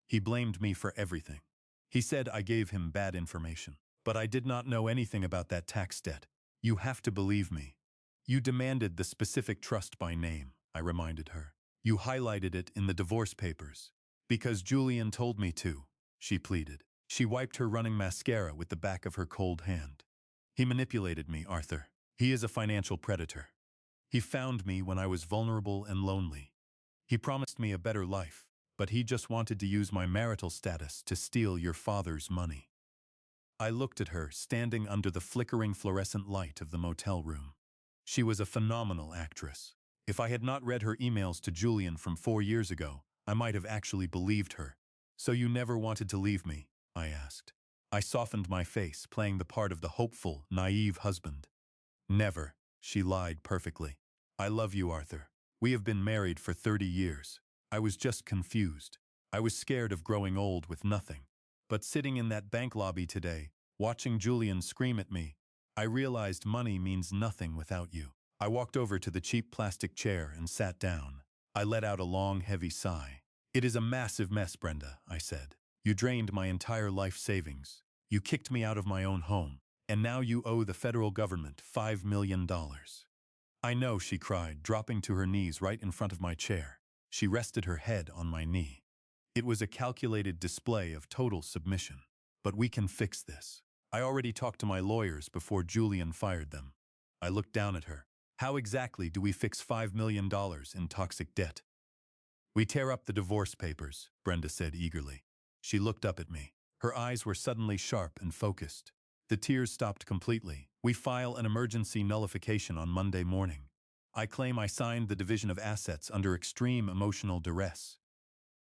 He blamed me for everything. He said I gave him bad information. But I did not know anything about that tax debt. You have to believe me. You demanded the specific trust by name, I reminded her. You highlighted it in the divorce papers. Because Julian told me to, she pleaded. She wiped her running mascara with the back of her cold hand. He manipulated me, Arthur. He is a financial predator. He found me when I was vulnerable and lonely. He promised me a better life, but he just wanted to use my marital status to steal your father's money. I looked at her, standing under the flickering fluorescent light of the motel room. She was a phenomenal actress. If I had not read her emails to Julian from 4 years ago, I might have actually believed her. So you never wanted to leave me? I asked. I softened my face, playing the part of the hopeful, naive husband. Never, she lied perfectly. I love you, Arthur. We have been married for 30 years. I was just confused. I was scared of growing old with nothing. But sitting in that bank lobby today, watching Julian scream at me, I realized money means nothing without you. I walked over to the cheap plastic chair and sat down. I let out a long, heavy sigh. It is a massive mess, Brenda, I said. You drained my entire life savings. You kicked me out of my own home. And now you owe the federal government $5 million. I know, she cried, dropping to her knees right in front of my chair. She rested her head on my knee. It was a calculated display of total submission. But we can fix this. I already talked to my lawyers before Julian fired them. I looked down at her. How exactly do we fix $5 million in toxic debt? We tear up the divorce papers, Brenda said eagerly. She looked up at me. Her eyes were suddenly sharp and focused. The tears stopped completely. We file an emergency nullification on Monday morning. I claim I signed the division of assets under extreme emotional duress.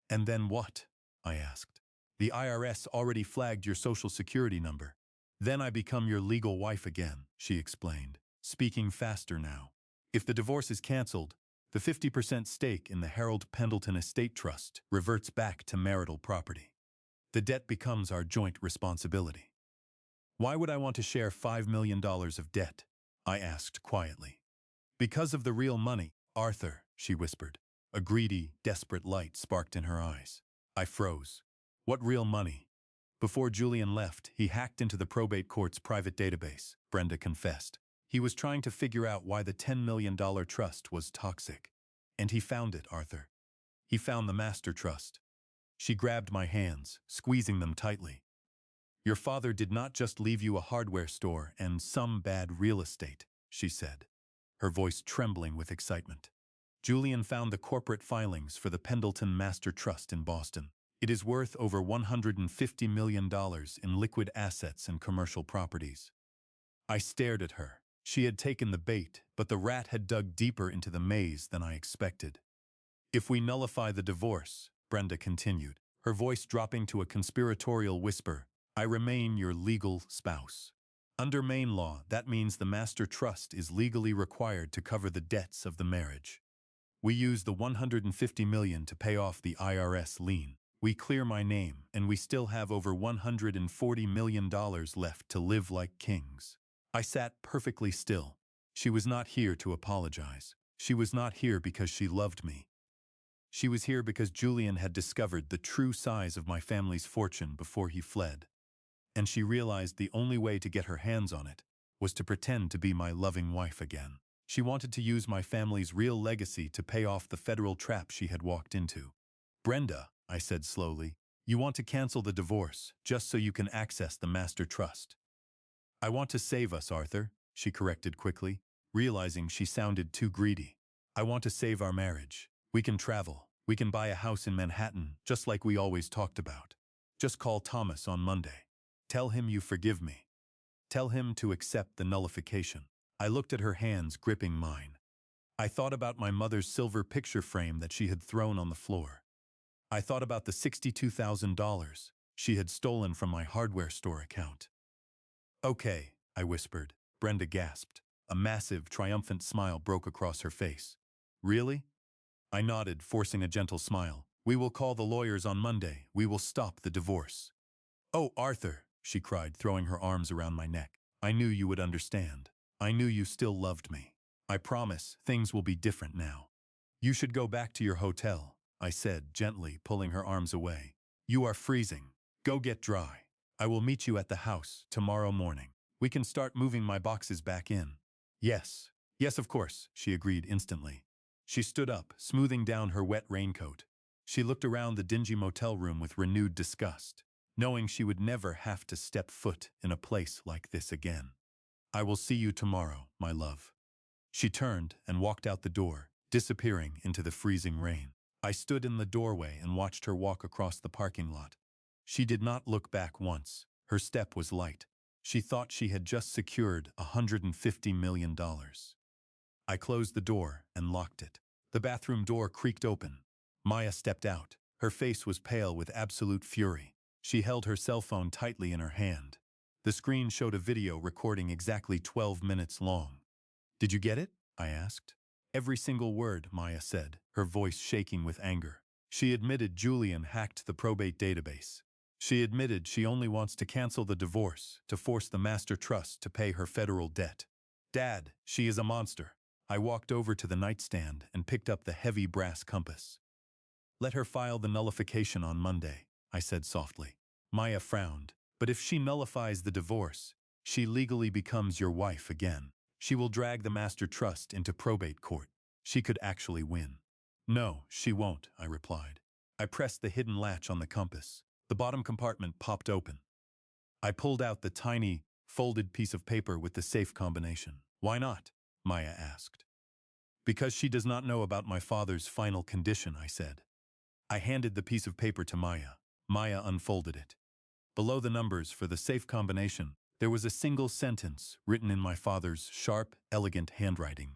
And then what? I asked. The IRS already flagged your social security number. Then I become your legal wife again, she explained, speaking faster now. If the divorce is canceled, the 50% stake in the Harold Pendleton Estate Trust reverts back to marital property. The debt becomes our joint responsibility. Why would I want to share $5 million of debt? I asked quietly. Because of the real money, Arthur, she whispered. A greedy, desperate light sparked in her eyes. I froze. What real money? Before Julian left, he hacked into the probate court's private database, Brenda confessed. He was trying to figure out why the $10 million trust was toxic. And he found it, Arthur. He found the master trust. She grabbed my hands, squeezing them tightly. Your father did not just leave you a hardware store and some bad real estate, she said, her voice trembling with excitement. Julian found the corporate filings for the Pendleton Master Trust in Boston. It is worth over $150 million in liquid assets and commercial properties. I stared at her. She had taken the bait, but the rat had dug deeper into the maze than I expected. If we nullify the divorce, Brenda continued, her voice dropping to a conspiratorial whisper, I remain your legal spouse. Under Maine law, that means the master trust is legally required to cover the debts of the marriage. We use the $150 million to pay off the IRS lien. We clear my name, and we still have over $140 million left to live like kings. I sat perfectly still. She was not here to apologize. She was not here because she loved me. She was here because Julian had discovered the true size of my family's fortune before he fled. And she realized the only way to get her hands on it was to pretend to be my loving wife again. She wanted to use my family's real legacy to pay off the federal trap she had walked into. Brenda, I said slowly, you want to cancel the divorce just so you can access the master trust. I want to save us, Arthur, she corrected quickly, realizing she sounded too greedy. I want to save our marriage. We can travel. We can buy a house in Manhattan, just like we always talked about. Just call Thomas on Monday. Tell him you forgive me. Tell him to accept the nullification. I looked at her hands gripping mine. I thought about my mother's silver picture frame that she had thrown on the floor. I thought about the $62,000 she had stolen from my hardware store account. Okay, I whispered. Brenda gasped. A massive, triumphant smile broke across her face. Really? I nodded, forcing a gentle smile. We will call the lawyers on Monday. We will stop the divorce. Oh, Arthur, she cried, throwing her arms around my neck. I knew you would understand. I knew you still loved me. I promise, things will be different now. You should go back to your hotel, I said, gently pulling her arms away. You are freezing. Go get dry. I will meet you at the house tomorrow morning. We can start moving my boxes back in. Yes. Yes, of course, she agreed instantly. She stood up, smoothing down her wet raincoat. She looked around the dingy motel room with renewed disgust, knowing she would never have to step foot in a place like this again. I will see you tomorrow, my love. She turned and walked out the door, disappearing into the freezing rain. I stood in the doorway and watched her walk across the parking lot. She did not look back once. Her step was light. She thought she had just secured $150 million. I closed the door and locked it. The bathroom door creaked open. Maya stepped out. Her face was pale with absolute fury. She held her cell phone tightly in her hand. The screen showed a video recording exactly 12 minutes long. Did you get it? I asked. Every single word, Maya said, her voice shaking with anger. She admitted Julian hacked the probate database. She admitted she only wants to cancel the divorce to force the master trust to pay her federal debt. Dad, she is a monster. I walked over to the nightstand and picked up the heavy brass compass. Let her file the nullification on Monday, I said softly. Maya frowned. But if she nullifies the divorce, she legally becomes your wife again. She will drag the master trust into probate court. She could actually win. No, she won't, I replied. I pressed the hidden latch on the compass. The bottom compartment popped open. I pulled out the tiny, folded piece of paper with the safe combination. Why not? Maya asked. Because she does not know about my father's final condition, I said. I handed the piece of paper to Maya. Maya unfolded it. Below the numbers for the safe combination, there was a single sentence written in my father's sharp, elegant handwriting.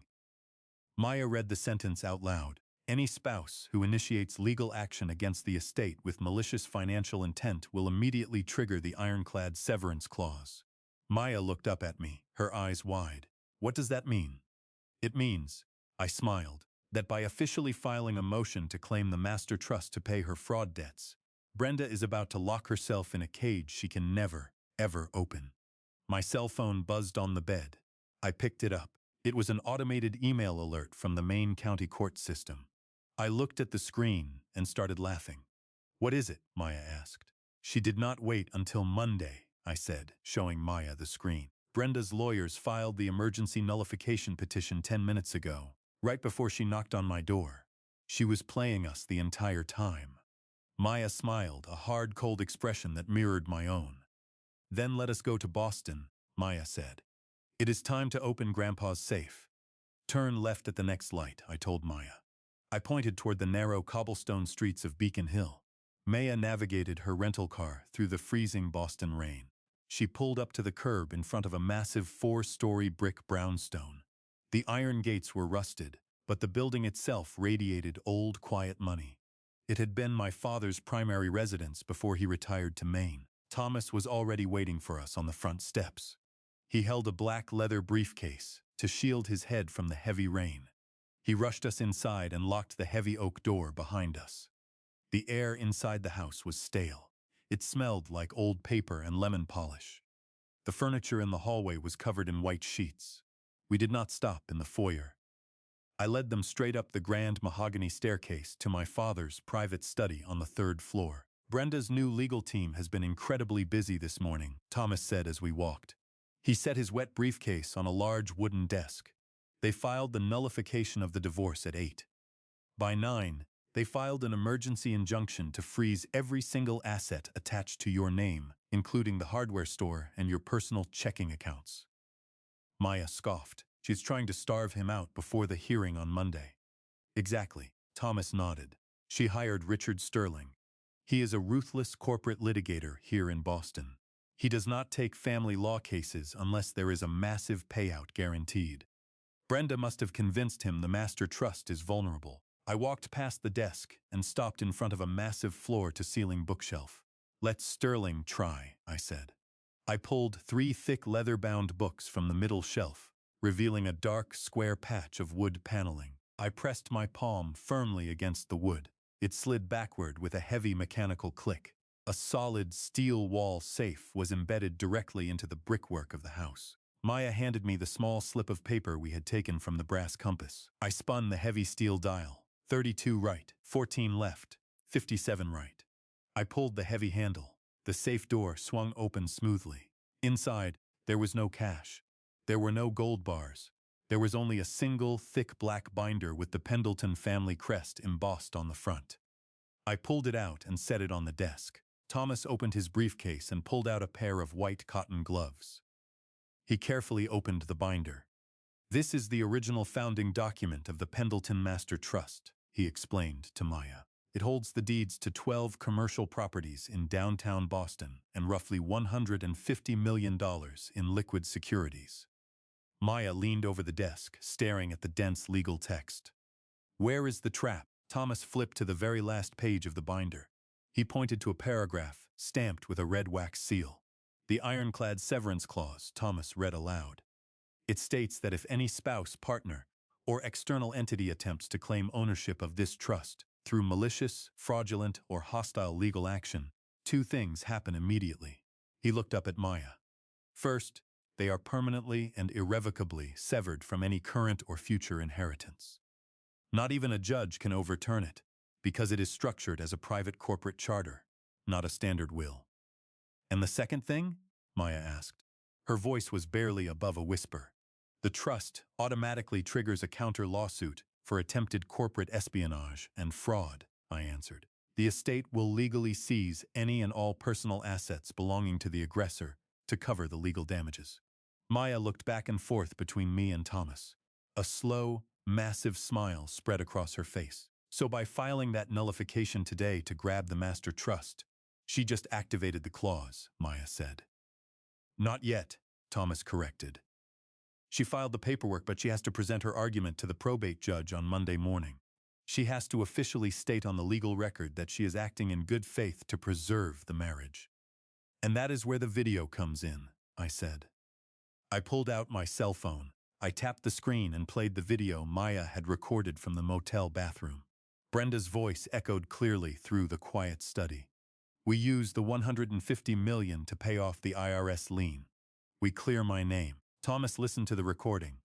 Maya read the sentence out loud. Any spouse who initiates legal action against the estate with malicious financial intent will immediately trigger the ironclad severance clause. Maya looked up at me, her eyes wide. What does that mean? It means, I smiled, that by officially filing a motion to claim the master trust to pay her fraud debts, Brenda is about to lock herself in a cage she can never, ever open. My cell phone buzzed on the bed. I picked it up. It was an automated email alert from the Maine County Court system. I looked at the screen and started laughing. What is it? Maya asked. She did not wait until Monday, I said, showing Maya the screen. Brenda's lawyers filed the emergency nullification petition 10 minutes ago, right before she knocked on my door. She was playing us the entire time. Maya smiled, a hard, cold expression that mirrored my own. Then let us go to Boston, Maya said. It is time to open Grandpa's safe. Turn left at the next light, I told Maya. I pointed toward the narrow cobblestone streets of Beacon Hill. Maya navigated her rental car through the freezing Boston rain. She pulled up to the curb in front of a massive 4-story brick brownstone. The iron gates were rusted, but the building itself radiated old, quiet money. It had been my father's primary residence before he retired to Maine. Thomas was already waiting for us on the front steps. He held a black leather briefcase to shield his head from the heavy rain. He rushed us inside and locked the heavy oak door behind us. The air inside the house was stale. It smelled like old paper and lemon polish. The furniture in the hallway was covered in white sheets. We did not stop in the foyer. I led them straight up the grand mahogany staircase to my father's private study on the 3rd floor. Brenda's new legal team has been incredibly busy this morning, Thomas said as we walked. He set his wet briefcase on a large wooden desk. They filed the nullification of the divorce at 8. By 9, they filed an emergency injunction to freeze every single asset attached to your name, including the hardware store and your personal checking accounts. Maya scoffed. She's trying to starve him out before the hearing on Monday. Exactly, Thomas nodded. She hired Richard Sterling. He is a ruthless corporate litigator here in Boston. He does not take family law cases unless there is a massive payout guaranteed. Brenda must have convinced him the master trust is vulnerable. I walked past the desk and stopped in front of a massive floor-to-ceiling bookshelf. Let Sterling try, I said. I pulled 3 thick leather-bound books from the middle shelf, revealing a dark, square patch of wood paneling. I pressed my palm firmly against the wood. It slid backward with a heavy mechanical click. A solid steel wall safe was embedded directly into the brickwork of the house. Maya handed me the small slip of paper we had taken from the brass compass. I spun the heavy steel dial. 32 right, 14 left, 57 right. I pulled the heavy handle. The safe door swung open smoothly. Inside, there was no cash. There were no gold bars. There was only a single, thick black binder with the Pendleton family crest embossed on the front. I pulled it out and set it on the desk. Thomas opened his briefcase and pulled out a pair of white cotton gloves. He carefully opened the binder. This is the original founding document of the Pendleton Master Trust, he explained to Maya. It holds the deeds to 12 commercial properties in downtown Boston and roughly $150 million in liquid securities. Maya leaned over the desk, staring at the dense legal text. Where is the trap? Thomas flipped to the very last page of the binder. He pointed to a paragraph, stamped with a red wax seal. The ironclad severance clause, Thomas read aloud. It states that if any spouse, partner, or external entity attempts to claim ownership of this trust through malicious, fraudulent, or hostile legal action, 2 things happen immediately. He looked up at Maya. First, they are permanently and irrevocably severed from any current or future inheritance. Not even a judge can overturn it, because it is structured as a private corporate charter, not a standard will. And the second thing? Maya asked. Her voice was barely above a whisper. The trust automatically triggers a counter-lawsuit for attempted corporate espionage and fraud, I answered. The estate will legally seize any and all personal assets belonging to the aggressor to cover the legal damages. Maya looked back and forth between me and Thomas. A slow, massive smile spread across her face. So by filing that nullification today to grab the master trust, she just activated the clause, Maya said. Not yet, Thomas corrected. She filed the paperwork, but she has to present her argument to the probate judge on Monday morning. She has to officially state on the legal record that she is acting in good faith to preserve the marriage. And that is where the video comes in, I said. I pulled out my cell phone. I tapped the screen and played the video Maya had recorded from the motel bathroom. Brenda's voice echoed clearly through the quiet study. We use the $150 million to pay off the IRS lien. We clear my name. Thomas listened to the recording.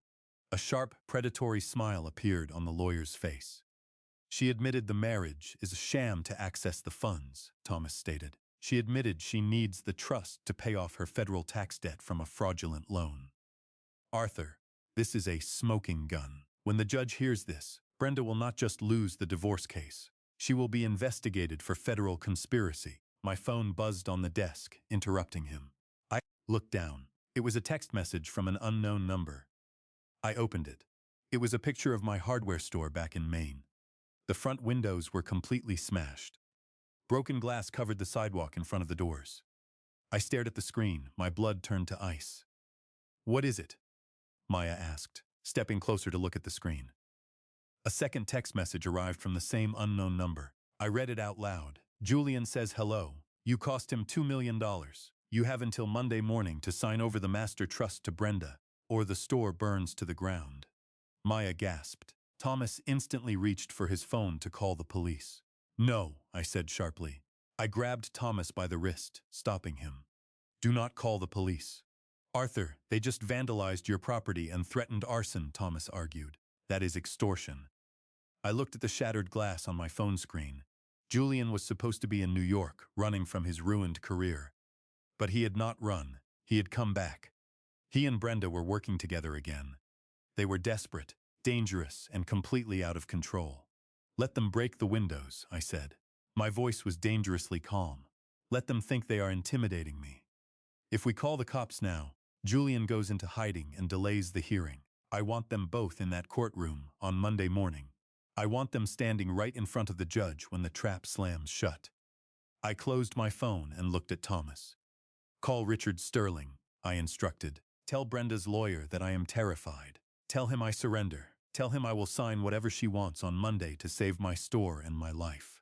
A sharp, predatory smile appeared on the lawyer's face. She admitted the marriage is a sham to access the funds, Thomas stated. She admitted she needs the trust to pay off her federal tax debt from a fraudulent loan. Arthur, this is a smoking gun. When the judge hears this, Brenda will not just lose the divorce case. She will be investigated for federal conspiracy. My phone buzzed on the desk, interrupting him. I looked down. It was a text message from an unknown number. I opened it. It was a picture of my hardware store back in Maine. The front windows were completely smashed. Broken glass covered the sidewalk in front of the doors. I stared at the screen, my blood turned to ice. "What is it?" Maya asked, stepping closer to look at the screen. A second text message arrived from the same unknown number. I read it out loud. "Julian says hello. You cost him $2 million. You have until Monday morning to sign over the master trust to Brenda, or the store burns to the ground." Maya gasped. Thomas instantly reached for his phone to call the police. "No," I said sharply. I grabbed Thomas by the wrist, stopping him. "Do not call the police." "Arthur, they just vandalized your property and threatened arson," Thomas argued. "That is extortion." I looked at the shattered glass on my phone screen. Julian was supposed to be in New York, running from his ruined career. But he had not run. He had come back. He and Brenda were working together again. They were desperate, dangerous, and completely out of control. "Let them break the windows," I said. My voice was dangerously calm. "Let them think they are intimidating me. If we call the cops now, Julian goes into hiding and delays the hearing. I want them both in that courtroom on Monday morning. I want them standing right in front of the judge when the trap slams shut." I closed my phone and looked at Thomas. "Call Richard Sterling," I instructed. "Tell Brenda's lawyer that I am terrified. Tell him I surrender. Tell him I will sign whatever she wants on Monday to save my store and my life."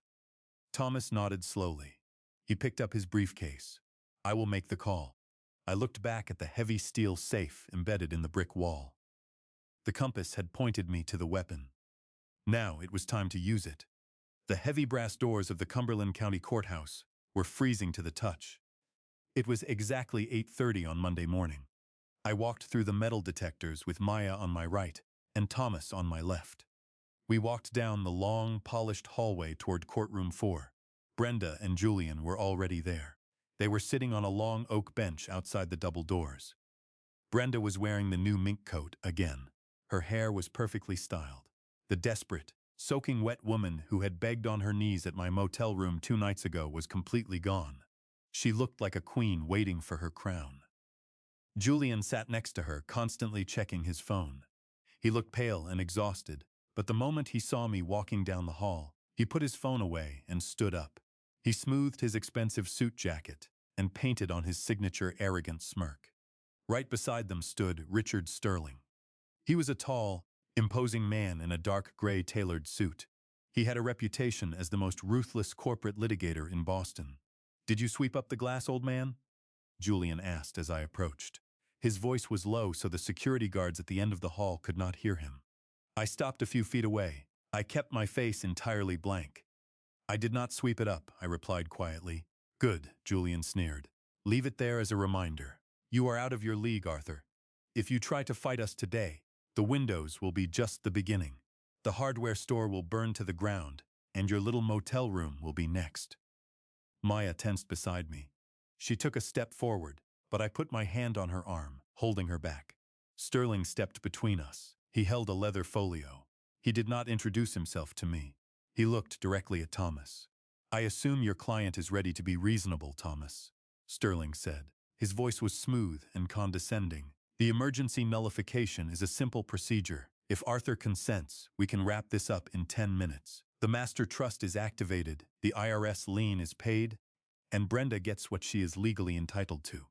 Thomas nodded slowly. He picked up his briefcase. "I will make the call." I looked back at the heavy steel safe embedded in the brick wall. The compass had pointed me to the weapon. Now it was time to use it. The heavy brass doors of the Cumberland County Courthouse were freezing to the touch. It was exactly 8:30 on Monday morning. I walked through the metal detectors with Maya on my right and Thomas on my left. We walked down the long, polished hallway toward courtroom 4. Brenda and Julian were already there. They were sitting on a long oak bench outside the double doors. Brenda was wearing the new mink coat again. Her hair was perfectly styled. The desperate, soaking wet woman who had begged on her knees at my motel room 2 nights ago was completely gone. She looked like a queen waiting for her crown. Julian sat next to her, constantly checking his phone. He looked pale and exhausted, but the moment he saw me walking down the hall, he put his phone away and stood up. He smoothed his expensive suit jacket and painted on his signature arrogant smirk. Right beside them stood Richard Sterling. He was a tall, imposing man in a dark gray tailored suit. He had a reputation as the most ruthless corporate litigator in Boston. "Did you sweep up the glass, old man?" Julian asked as I approached. His voice was low so the security guards at the end of the hall could not hear him. I stopped a few feet away. I kept my face entirely blank. "I did not sweep it up," I replied quietly. "Good," Julian sneered. "Leave it there as a reminder. You are out of your league, Arthur. If you try to fight us today, the windows will be just the beginning. The hardware store will burn to the ground, and your little motel room will be next." Maya tensed beside me. She took a step forward, but I put my hand on her arm, holding her back. Sterling stepped between us. He held a leather folio. He did not introduce himself to me. He looked directly at Thomas. "I assume your client is ready to be reasonable, Thomas," Sterling said. His voice was smooth and condescending. "The emergency nullification is a simple procedure. If Arthur consents, we can wrap this up in 10 minutes. The master trust is activated, the IRS lien is paid, and Brenda gets what she is legally entitled to."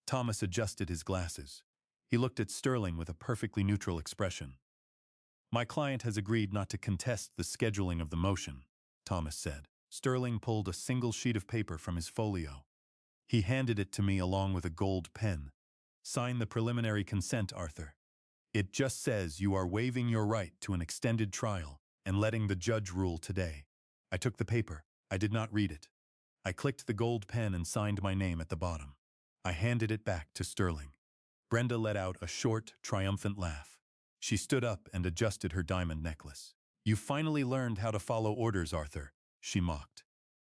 Thomas adjusted his glasses. He looked at Sterling with a perfectly neutral expression. "My client has agreed not to contest the scheduling of the motion," Thomas said. Sterling pulled a single sheet of paper from his folio. He handed it to me along with a gold pen. "Sign the preliminary consent, Arthur. It just says you are waiving your right to an extended trial and letting the judge rule today." I took the paper. I did not read it. I clicked the gold pen and signed my name at the bottom. I handed it back to Sterling. Brenda let out a short, triumphant laugh. She stood up and adjusted her diamond necklace. "You finally learned how to follow orders, Arthur," she mocked.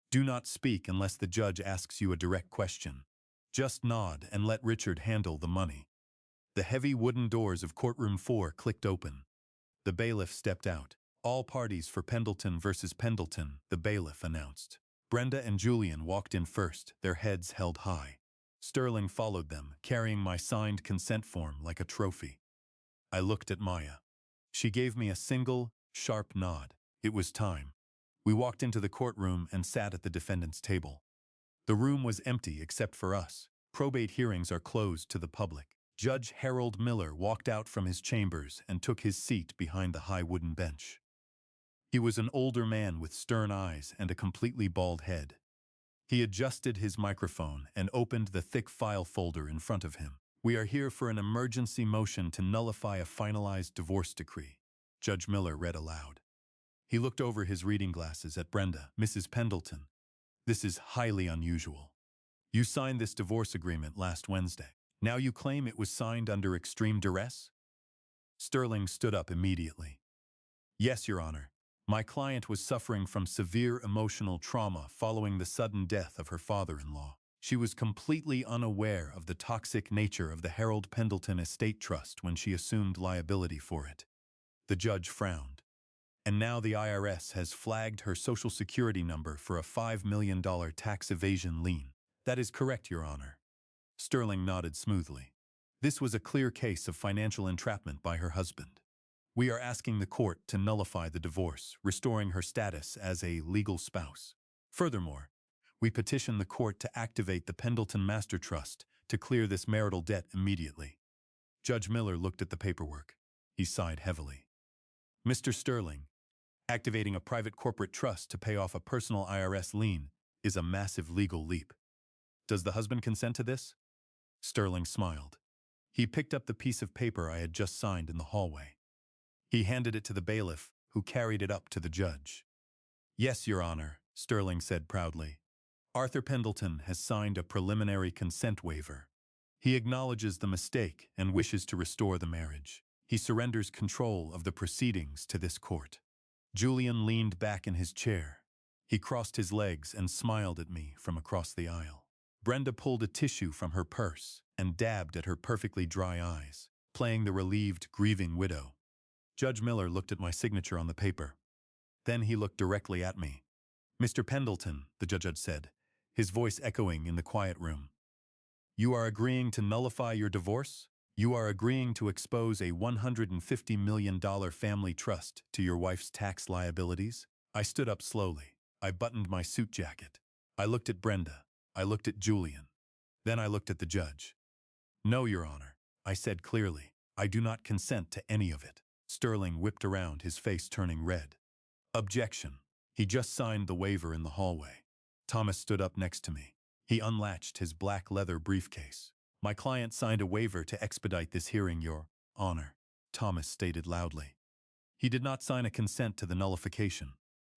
"Do not speak unless the judge asks you a direct question. Just nod and let Richard handle the money." The heavy wooden doors of courtroom 4 clicked open. The bailiff stepped out. "All parties for Pendleton versus Pendleton," the bailiff announced. Brenda and Julian walked in first, their heads held high. Sterling followed them, carrying my signed consent form like a trophy. I looked at Maya. She gave me a single, sharp nod. It was time. We walked into the courtroom and sat at the defendant's table. The room was empty except for us. Probate hearings are closed to the public. Judge Harold Miller walked out from his chambers and took his seat behind the high wooden bench. He was an older man with stern eyes and a completely bald head. He adjusted his microphone and opened the thick file folder in front of him. "We are here for an emergency motion to nullify a finalized divorce decree," Judge Miller read aloud. He looked over his reading glasses at Brenda. "Mrs. Pendleton, this is highly unusual. You signed this divorce agreement last Wednesday. Now you claim it was signed under extreme duress?" Sterling stood up immediately. "Yes, Your Honor. My client was suffering from severe emotional trauma following the sudden death of her father-in-law. She was completely unaware of the toxic nature of the Harold Pendleton Estate Trust when she assumed liability for it." The judge frowned. "And now the IRS has flagged her Social Security number for a $5 million tax evasion lien." "That is correct, Your Honor." Sterling nodded smoothly. This was a clear case of financial entrapment by her husband. "We are asking the court to nullify the divorce, restoring her status as a legal spouse. Furthermore, we petition the court to activate the Pendleton Master Trust to clear this marital debt immediately." Judge Miller looked at the paperwork. He sighed heavily. "Mr. Sterling, activating a private corporate trust to pay off a personal IRS lien is a massive legal leap. Does the husband consent to this?" Sterling smiled. He picked up the piece of paper I had just signed in the hallway. He handed it to the bailiff, who carried it up to the judge. "Yes, Your Honor," Sterling said proudly. "Arthur Pendleton has signed a preliminary consent waiver. He acknowledges the mistake and wishes to restore the marriage. He surrenders control of the proceedings to this court." Julian leaned back in his chair. He crossed his legs and smiled at me from across the aisle. Brenda pulled a tissue from her purse and dabbed at her perfectly dry eyes, playing the relieved, grieving widow. Judge Miller looked at my signature on the paper. Then he looked directly at me. "Mr. Pendleton," the judge had said, his voice echoing in the quiet room. "You are agreeing to nullify your divorce? You are agreeing to expose a $150 million family trust to your wife's tax liabilities?" I stood up slowly. I buttoned my suit jacket. I looked at Brenda. I looked at Julian. Then I looked at the judge. "No, Your Honor," I said clearly. "I do not consent to any of it." Sterling whipped around, his face turning red. "Objection." He just signed the waiver in the hallway. Thomas stood up next to me. He unlatched his black leather briefcase. "My client signed a waiver to expedite this hearing, Your Honor," Thomas stated loudly. "He did not sign a consent to the nullification.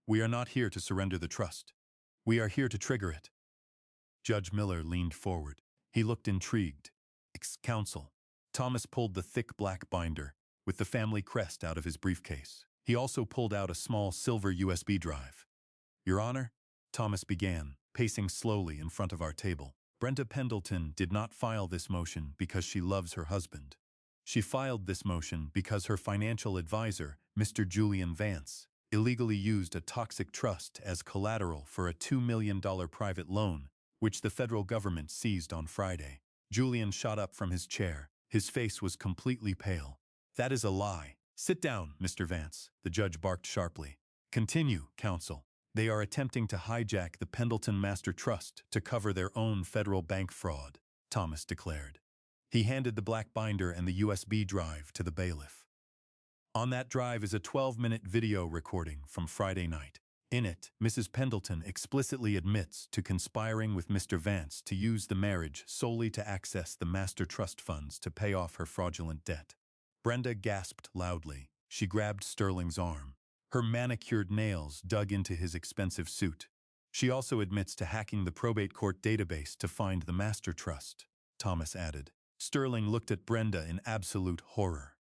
We are not here to surrender the trust. We are here to trigger it." Judge Miller leaned forward. He looked intrigued. "Ex-counsel." Thomas pulled the thick black binder with the family crest out of his briefcase. He also pulled out a small silver USB drive. "Your Honor," Thomas began, pacing slowly in front of our table. "Brenda Pendleton did not file this motion because she loves her husband. She filed this motion because her financial advisor, Mr. Julian Vance, illegally used a toxic trust as collateral for a $2 million private loan, which the federal government seized on Friday." Julian shot up from his chair. His face was completely pale. "That is a lie." "Sit down, Mr. Vance," the judge barked sharply. "Continue, counsel." "They are attempting to hijack the Pendleton Master Trust to cover their own federal bank fraud," Thomas declared. He handed the black binder and the USB drive to the bailiff. "On that drive is a 12-minute video recording from Friday night. In it, Mrs. Pendleton explicitly admits to conspiring with Mr. Vance to use the marriage solely to access the Master Trust funds to pay off her fraudulent debt." Brenda gasped loudly. She grabbed Sterling's arm. Her manicured nails dug into his expensive suit. "She also admits to hacking the probate court database to find the Master Trust," Thomas added. Sterling looked at Brenda in absolute horror.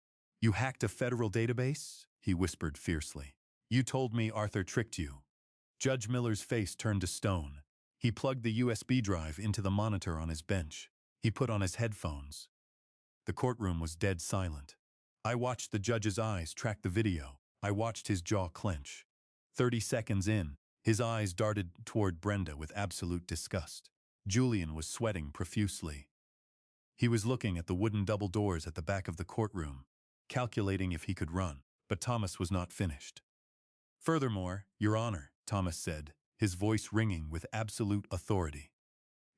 "You hacked a federal database?" he whispered fiercely. "You told me Arthur tricked you." Judge Miller's face turned to stone. He plugged the USB drive into the monitor on his bench. He put on his headphones. The courtroom was dead silent. I watched the judge's eyes track the video. I watched his jaw clench. 30 seconds in, his eyes darted toward Brenda with absolute disgust. Julian was sweating profusely. He was looking at the wooden double doors at the back of the courtroom, calculating if he could run, but Thomas was not finished. Furthermore, Your Honor, Thomas said, his voice ringing with absolute authority,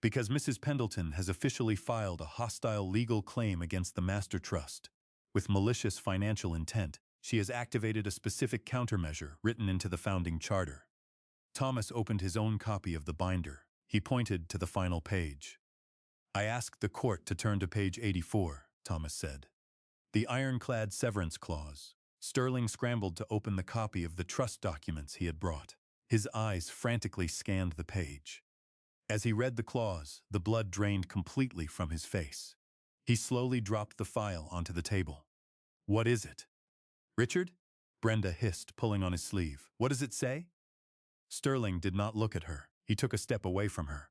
because Mrs. Pendleton has officially filed a hostile legal claim against the Master Trust. With malicious financial intent, she has activated a specific countermeasure written into the founding charter. Thomas opened his own copy of the binder. He pointed to the final page. I asked the court to turn to page 84, Thomas said. The ironclad severance clause. Sterling scrambled to open the copy of the trust documents he had brought. His eyes frantically scanned the page. As he read the clause, the blood drained completely from his face. He slowly dropped the file onto the table. What is it? Richard? Brenda hissed, pulling on his sleeve. What does it say? Sterling did not look at her. He took a step away from her.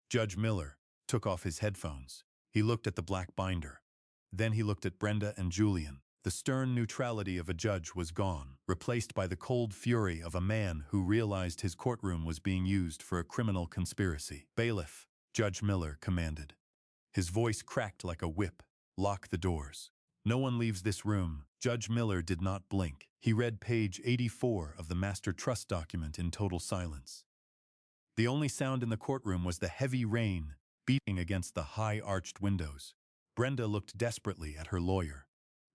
Judge Miller took off his headphones. He looked at the black binder. Then he looked at Brenda and Julian. The stern neutrality of a judge was gone, replaced by the cold fury of a man who realized his courtroom was being used for a criminal conspiracy. Bailiff, Judge Miller commanded. His voice cracked like a whip. Lock the doors. No one leaves this room. Judge Miller did not blink. He read page 84 of the Master Trust document in total silence. The only sound in the courtroom was the heavy rain beating against the high-arched windows. Brenda looked desperately at her lawyer.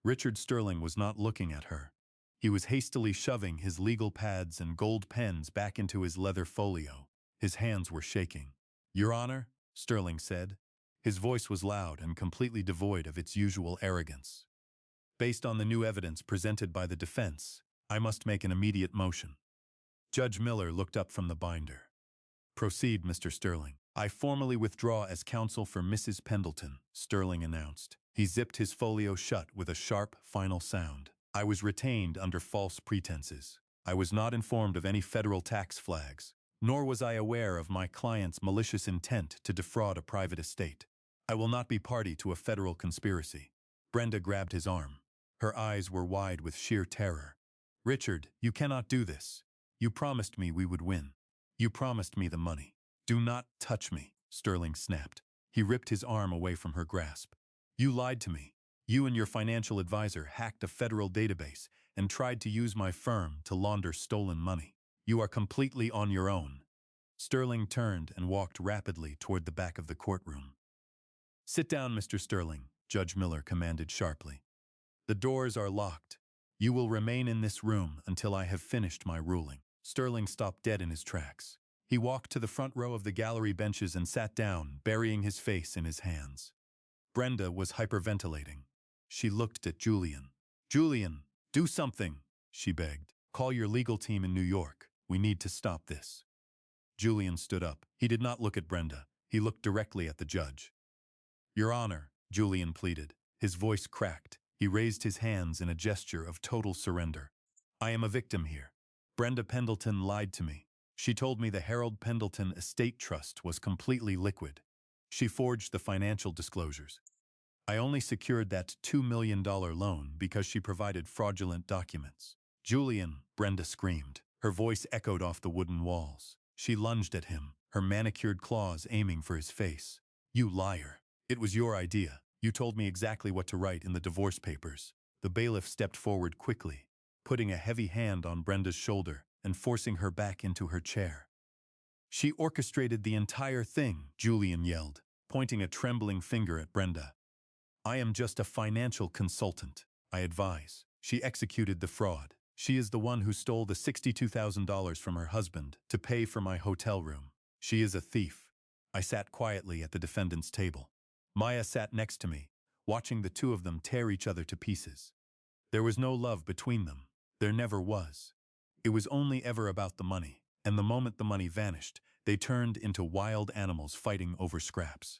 Richard Sterling was not looking at her. He was hastily shoving his legal pads and gold pens back into his leather folio. His hands were shaking. Your Honor, Sterling said. His voice was loud and completely devoid of its usual arrogance. Based on the new evidence presented by the defense, I must make an immediate motion. Judge Miller looked up from the binder. Proceed, Mr. Sterling. I formally withdraw as counsel for Mrs. Pendleton, Sterling announced. He zipped his folio shut with a sharp, final sound. I was retained under false pretenses. I was not informed of any federal tax flags, nor was I aware of my client's malicious intent to defraud a private estate. I will not be party to a federal conspiracy. Brenda grabbed his arm. Her eyes were wide with sheer terror. Richard, you cannot do this. You promised me we would win. You promised me the money. Do not touch me, Sterling snapped. He ripped his arm away from her grasp. You lied to me. You and your financial advisor hacked a federal database and tried to use my firm to launder stolen money. You are completely on your own. Sterling turned and walked rapidly toward the back of the courtroom. Sit down, Mr. Sterling, Judge Miller commanded sharply. The doors are locked. You will remain in this room until I have finished my ruling. Sterling stopped dead in his tracks. He walked to the front row of the gallery benches and sat down, burying his face in his hands. Brenda was hyperventilating. She looked at Julian. Julian, do something, she begged. Call your legal team in New York. We need to stop this. Julian stood up. He did not look at Brenda. He looked directly at the judge. Your Honor, Julian pleaded. His voice cracked. He raised his hands in a gesture of total surrender. I am a victim here. Brenda Pendleton lied to me. She told me the Harold Pendleton Estate Trust was completely liquid. She forged the financial disclosures. I only secured that $2 million loan because she provided fraudulent documents. Julian, Brenda screamed. Her voice echoed off the wooden walls. She lunged at him, her manicured claws aiming for his face. You liar. It was your idea. You told me exactly what to write in the divorce papers. The bailiff stepped forward quickly, putting a heavy hand on Brenda's shoulder and forcing her back into her chair. She orchestrated the entire thing, Julian yelled, pointing a trembling finger at Brenda. I am just a financial consultant, I advise. She executed the fraud. She is the one who stole the $62,000 from her husband to pay for my hotel room. She is a thief. I sat quietly at the defendant's table. Maya sat next to me, watching the two of them tear each other to pieces. There was no love between them. There never was. It was only ever about the money, and the moment the money vanished, they turned into wild animals fighting over scraps.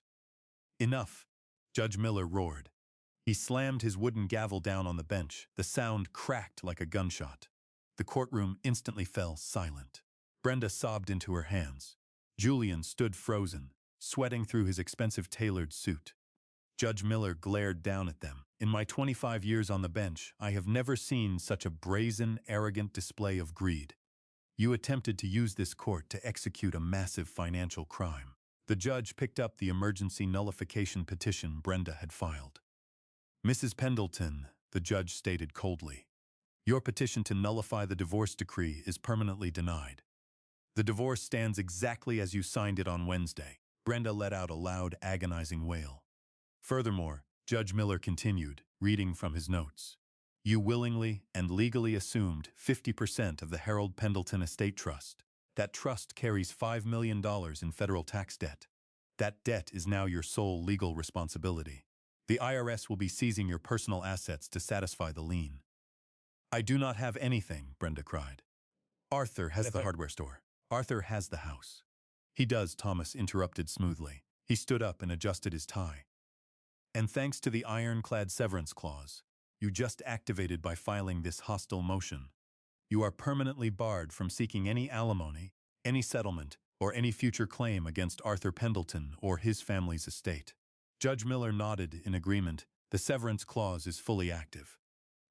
Enough, Judge Miller roared. He slammed his wooden gavel down on the bench. The sound cracked like a gunshot. The courtroom instantly fell silent. Brenda sobbed into her hands. Julian stood frozen, sweating through his expensive tailored suit. Judge Miller glared down at them. In my 25 years on the bench, I have never seen such a brazen, arrogant display of greed. You attempted to use this court to execute a massive financial crime. The judge picked up the emergency nullification petition Brenda had filed. Mrs. Pendleton, the judge stated coldly, Your petition to nullify the divorce decree is permanently denied. The divorce stands exactly as you signed it on Wednesday. Brenda let out a loud, agonizing wail. Furthermore, Judge Miller continued, reading from his notes. You willingly and legally assumed 50% of the Harold Pendleton Estate Trust. That trust carries $5 million in federal tax debt. That debt is now your sole legal responsibility. The IRS will be seizing your personal assets to satisfy the lien. I do not have anything, Brenda cried. Arthur has the hardware store. Arthur has the house. He does, Thomas interrupted smoothly. He stood up and adjusted his tie. And thanks to the ironclad severance clause, you just activated by filing this hostile motion, you are permanently barred from seeking any alimony, any settlement, or any future claim against Arthur Pendleton or his family's estate. Judge Miller nodded in agreement. The severance clause is fully active.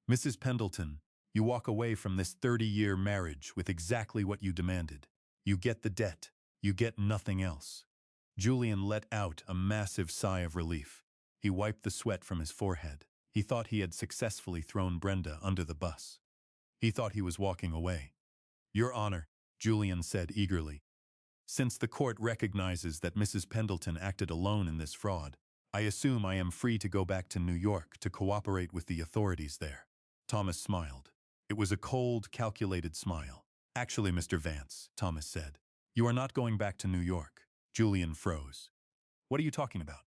Mrs. Pendleton, you walk away from this 30-year marriage with exactly what you demanded. You get the debt. You get nothing else. Julian let out a massive sigh of relief. He wiped the sweat from his forehead. He thought he had successfully thrown Brenda under the bus. He thought he was walking away. Your Honor, Julian said eagerly. Since the court recognizes that Mrs. Pendleton acted alone in this fraud, I assume I am free to go back to New York to cooperate with the authorities there. Thomas smiled. It was a cold, calculated smile. Actually, Mr. Vance, Thomas said, you are not going back to New York. Julian froze. What are you talking about?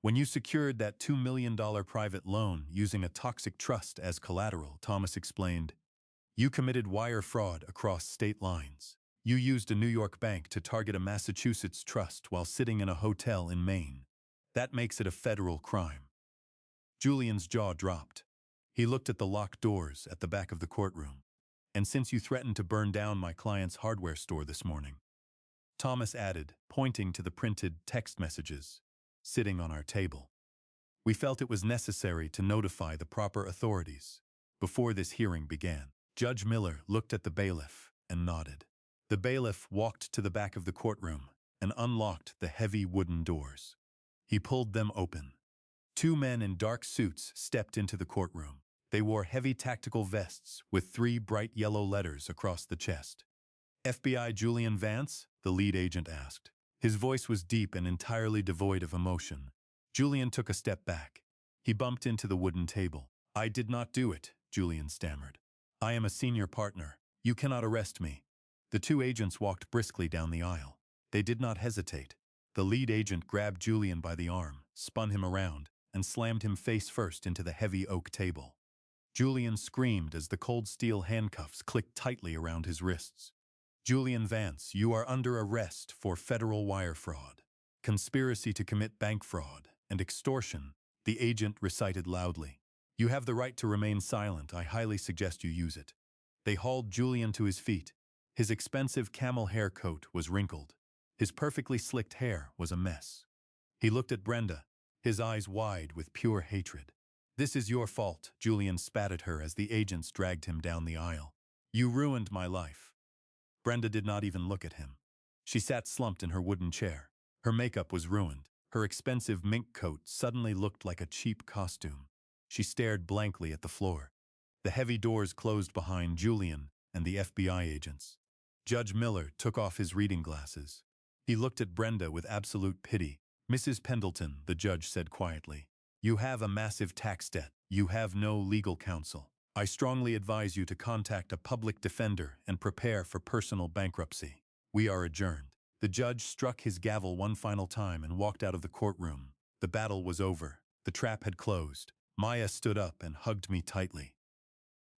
When you secured that $2 million private loan using a toxic trust as collateral, Thomas explained, you committed wire fraud across state lines. You used a New York bank to target a Massachusetts trust while sitting in a hotel in Maine. That makes it a federal crime. Julian's jaw dropped. He looked at the locked doors at the back of the courtroom. And since you threatened to burn down my client's hardware store this morning, Thomas added, pointing to the printed text messages sitting on our table. We felt it was necessary to notify the proper authorities before this hearing began. Judge Miller looked at the bailiff and nodded. The bailiff walked to the back of the courtroom and unlocked the heavy wooden doors. He pulled them open. Two men in dark suits stepped into the courtroom. They wore heavy tactical vests with 3 bright yellow letters across the chest. FBI Julian Vance? The lead agent asked. His voice was deep and entirely devoid of emotion. Julian took a step back. He bumped into the wooden table. I did not do it, Julian stammered. I am a senior partner. You cannot arrest me. The 2 agents walked briskly down the aisle. They did not hesitate. The lead agent grabbed Julian by the arm, spun him around, and slammed him face first into the heavy oak table. Julian screamed as the cold steel handcuffs clicked tightly around his wrists. Julian Vance, you are under arrest for federal wire fraud, conspiracy to commit bank fraud, and extortion, the agent recited loudly. You have the right to remain silent. I highly suggest you use it. They hauled Julian to his feet. His expensive camel hair coat was wrinkled. His perfectly slicked hair was a mess. He looked at Brenda, his eyes wide with pure hatred. This is your fault, Julian spat at her as the agents dragged him down the aisle. You ruined my life. Brenda did not even look at him. She sat slumped in her wooden chair. Her makeup was ruined. Her expensive mink coat suddenly looked like a cheap costume. She stared blankly at the floor. The heavy doors closed behind Julian and the FBI agents. Judge Miller took off his reading glasses. He looked at Brenda with absolute pity. Mrs. Pendleton, the judge said quietly, you have a massive tax debt. You have no legal counsel. I strongly advise you to contact a public defender and prepare for personal bankruptcy. We are adjourned. The judge struck his gavel one final time and walked out of the courtroom. The battle was over. The trap had closed. Maya stood up and hugged me tightly.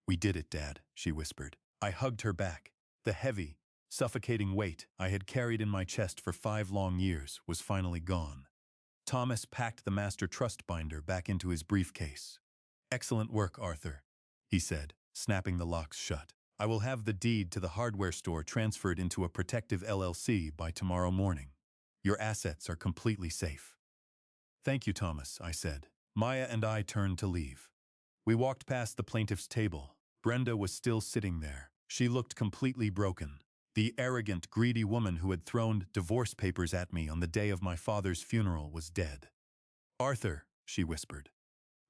We did it, Dad, she whispered. I hugged her back. The heavy, suffocating weight I had carried in my chest for 5 long years was finally gone. Thomas packed the master trust binder back into his briefcase. Excellent work, Arthur, he said, snapping the locks shut. I will have the deed to the hardware store transferred into a protective LLC by tomorrow morning. Your assets are completely safe. Thank you, Thomas, I said. Maya and I turned to leave. We walked past the plaintiff's table. Brenda was still sitting there. She looked completely broken. The arrogant, greedy woman who had thrown divorce papers at me on the day of my father's funeral was dead. Arthur, she whispered.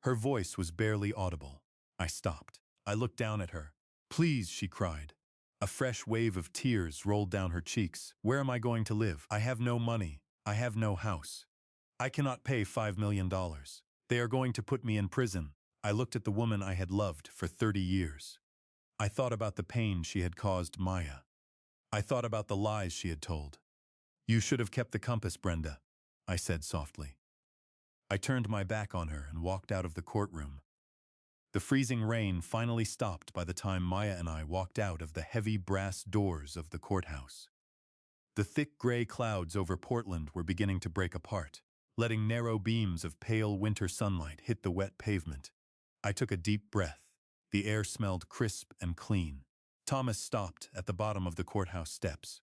Her voice was barely audible. I stopped. I looked down at her. Please, she cried. A fresh wave of tears rolled down her cheeks. Where am I going to live? I have no money. I have no house. I cannot pay $5 million. They are going to put me in prison. I looked at the woman I had loved for 30 years. I thought about the pain she had caused Maya. I thought about the lies she had told. You should have kept the compass, Brenda, I said softly. I turned my back on her and walked out of the courtroom. The freezing rain finally stopped by the time Maya and I walked out of the heavy brass doors of the courthouse. The thick gray clouds over Portland were beginning to break apart, letting narrow beams of pale winter sunlight hit the wet pavement. I took a deep breath. The air smelled crisp and clean. Thomas stopped at the bottom of the courthouse steps.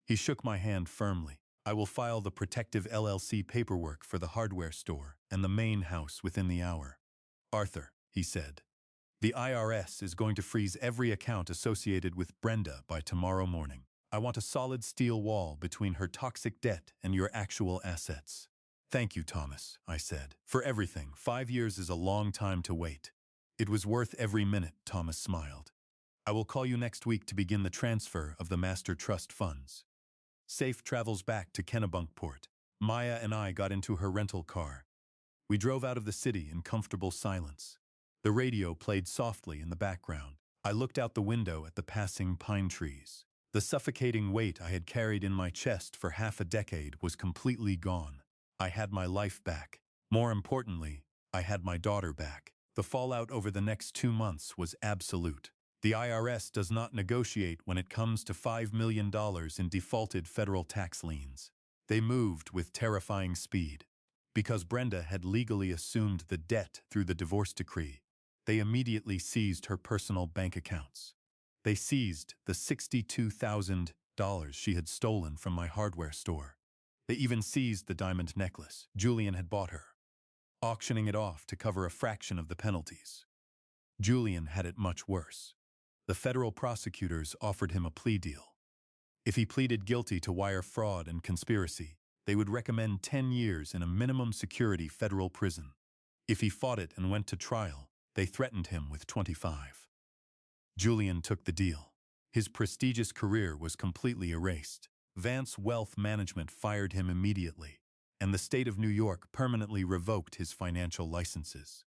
He shook my hand firmly. I will file the Protective LLC paperwork for the hardware store and the main house within the hour. Arthur, he said, the IRS is going to freeze every account associated with Brenda by tomorrow morning. I want a solid steel wall between her toxic debt and your actual assets. Thank you, Thomas, I said, for everything. 5 years is a long time to wait. It was worth every minute, Thomas smiled. I will call you next week to begin the transfer of the master trust funds. Safe travels back to Kennebunkport. Maya and I got into her rental car. We drove out of the city in comfortable silence. The radio played softly in the background. I looked out the window at the passing pine trees. The suffocating weight I had carried in my chest for half a decade was completely gone. I had my life back. More importantly, I had my daughter back. The fallout over the next 2 months was absolute. The IRS does not negotiate when it comes to $5 million in defaulted federal tax liens. They moved with terrifying speed. Because Brenda had legally assumed the debt through the divorce decree, they immediately seized her personal bank accounts. They seized the $62,000 she had stolen from my hardware store. They even seized the diamond necklace Julian had bought her, auctioning it off to cover a fraction of the penalties. Julian had it much worse. The federal prosecutors offered him a plea deal. If he pleaded guilty to wire fraud and conspiracy, they would recommend 10 years in a minimum security federal prison. If he fought it and went to trial, they threatened him with 25. Julian took the deal. His prestigious career was completely erased. Vance Wealth Management fired him immediately, and the state of New York permanently revoked his financial licenses.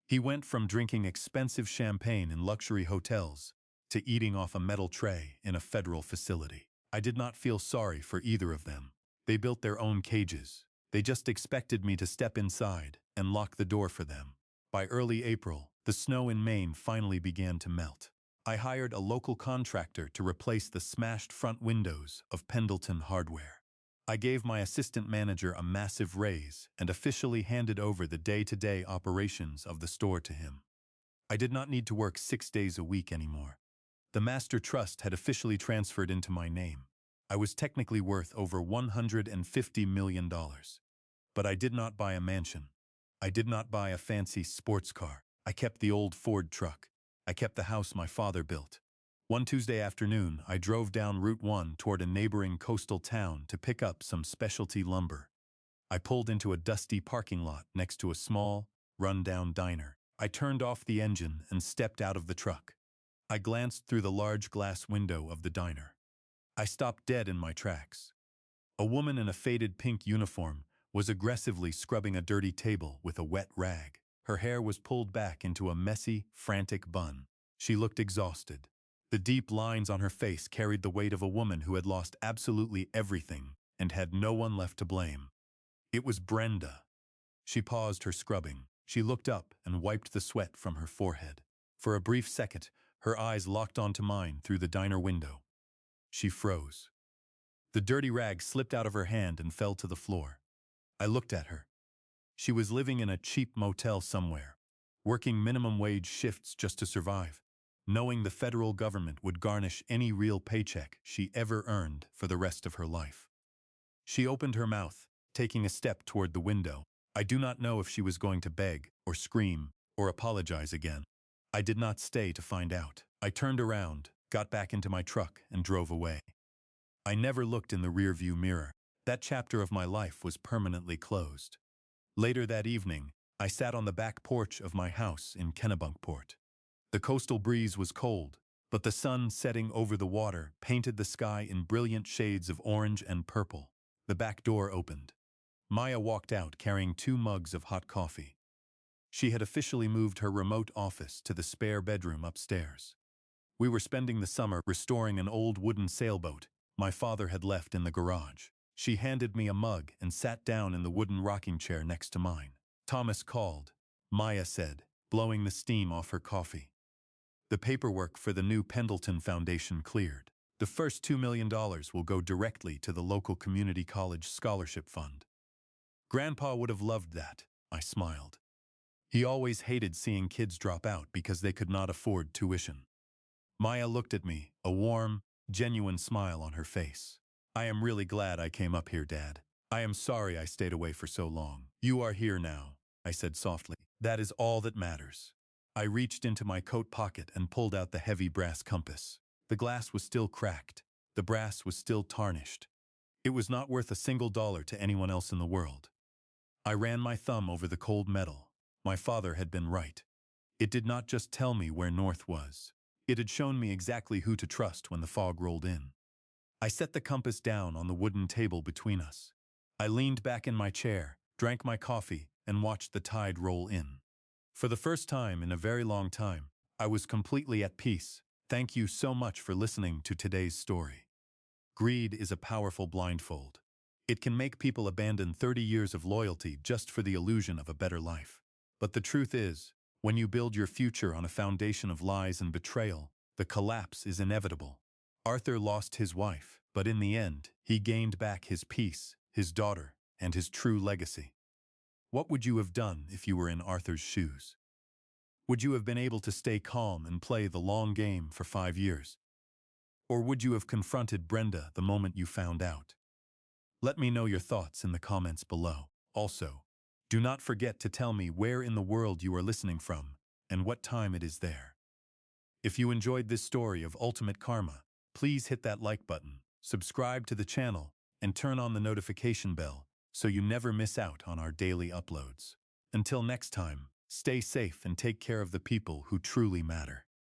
He went from drinking expensive champagne in luxury hotels to eating off a metal tray in a federal facility. I did not feel sorry for either of them. They built their own cages. They just expected me to step inside and lock the door for them. By early April, the snow in Maine finally began to melt. I hired a local contractor to replace the smashed front windows of Pendleton Hardware. I gave my assistant manager a massive raise and officially handed over the day-to-day operations of the store to him. I did not need to work 6 days a week anymore. The master trust had officially transferred into my name. I was technically worth over $150 million. But I did not buy a mansion. I did not buy a fancy sports car. I kept the old Ford truck. I kept the house my father built. One Tuesday afternoon, I drove down Route 1 toward a neighboring coastal town to pick up some specialty lumber. I pulled into a dusty parking lot next to a small, run-down diner. I turned off the engine and stepped out of the truck. I glanced through the large glass window of the diner. I stopped dead in my tracks. A woman in a faded pink uniform was aggressively scrubbing a dirty table with a wet rag. Her hair was pulled back into a messy, frantic bun. She looked exhausted. The deep lines on her face carried the weight of a woman who had lost absolutely everything and had no one left to blame. It was Brenda. She paused her scrubbing. She looked up and wiped the sweat from her forehead. For a brief second, her eyes locked onto mine through the diner window. She froze. The dirty rag slipped out of her hand and fell to the floor. I looked at her. She was living in a cheap motel somewhere, working minimum wage shifts just to survive, knowing the federal government would garnish any real paycheck she ever earned for the rest of her life. She opened her mouth, taking a step toward the window. I do not know if she was going to beg or scream or apologize again. I did not stay to find out. I turned around, got back into my truck, and drove away. I never looked in the rearview mirror. That chapter of my life was permanently closed. Later that evening, I sat on the back porch of my house in Kennebunkport. The coastal breeze was cold, but the sun setting over the water painted the sky in brilliant shades of orange and purple. The back door opened. Maya walked out carrying 2 mugs of hot coffee. She had officially moved her remote office to the spare bedroom upstairs. We were spending the summer restoring an old wooden sailboat my father had left in the garage. She handed me a mug and sat down in the wooden rocking chair next to mine. Thomas called, Maya said, blowing the steam off her coffee. The paperwork for the new Pendleton Foundation cleared. The first $2 million will go directly to the local community college scholarship fund. Grandpa would have loved that, I smiled. He always hated seeing kids drop out because they could not afford tuition. Maya looked at me, a warm, genuine smile on her face. I am really glad I came up here, Dad. I am sorry I stayed away for so long. You are here now, I said softly. That is all that matters. I reached into my coat pocket and pulled out the heavy brass compass. The glass was still cracked. The brass was still tarnished. It was not worth a single dollar to anyone else in the world. I ran my thumb over the cold metal. My father had been right. It did not just tell me where north was. It had shown me exactly who to trust when the fog rolled in. I set the compass down on the wooden table between us. I leaned back in my chair, drank my coffee, and watched the tide roll in. For the first time in a very long time, I was completely at peace. Thank you so much for listening to today's story. Greed is a powerful blindfold. It can make people abandon 30 years of loyalty just for the illusion of a better life. But the truth is, when you build your future on a foundation of lies and betrayal, the collapse is inevitable. Arthur lost his wife, but in the end, he gained back his peace, his daughter, and his true legacy. What would you have done if you were in Arthur's shoes? Would you have been able to stay calm and play the long game for 5 years? Or would you have confronted Brenda the moment you found out? Let me know your thoughts in the comments below. Also, do not forget to tell me where in the world you are listening from and what time it is there. If you enjoyed this story of ultimate karma, please hit that like button, subscribe to the channel, and turn on the notification bell so you never miss out on our daily uploads. Until next time, stay safe and take care of the people who truly matter.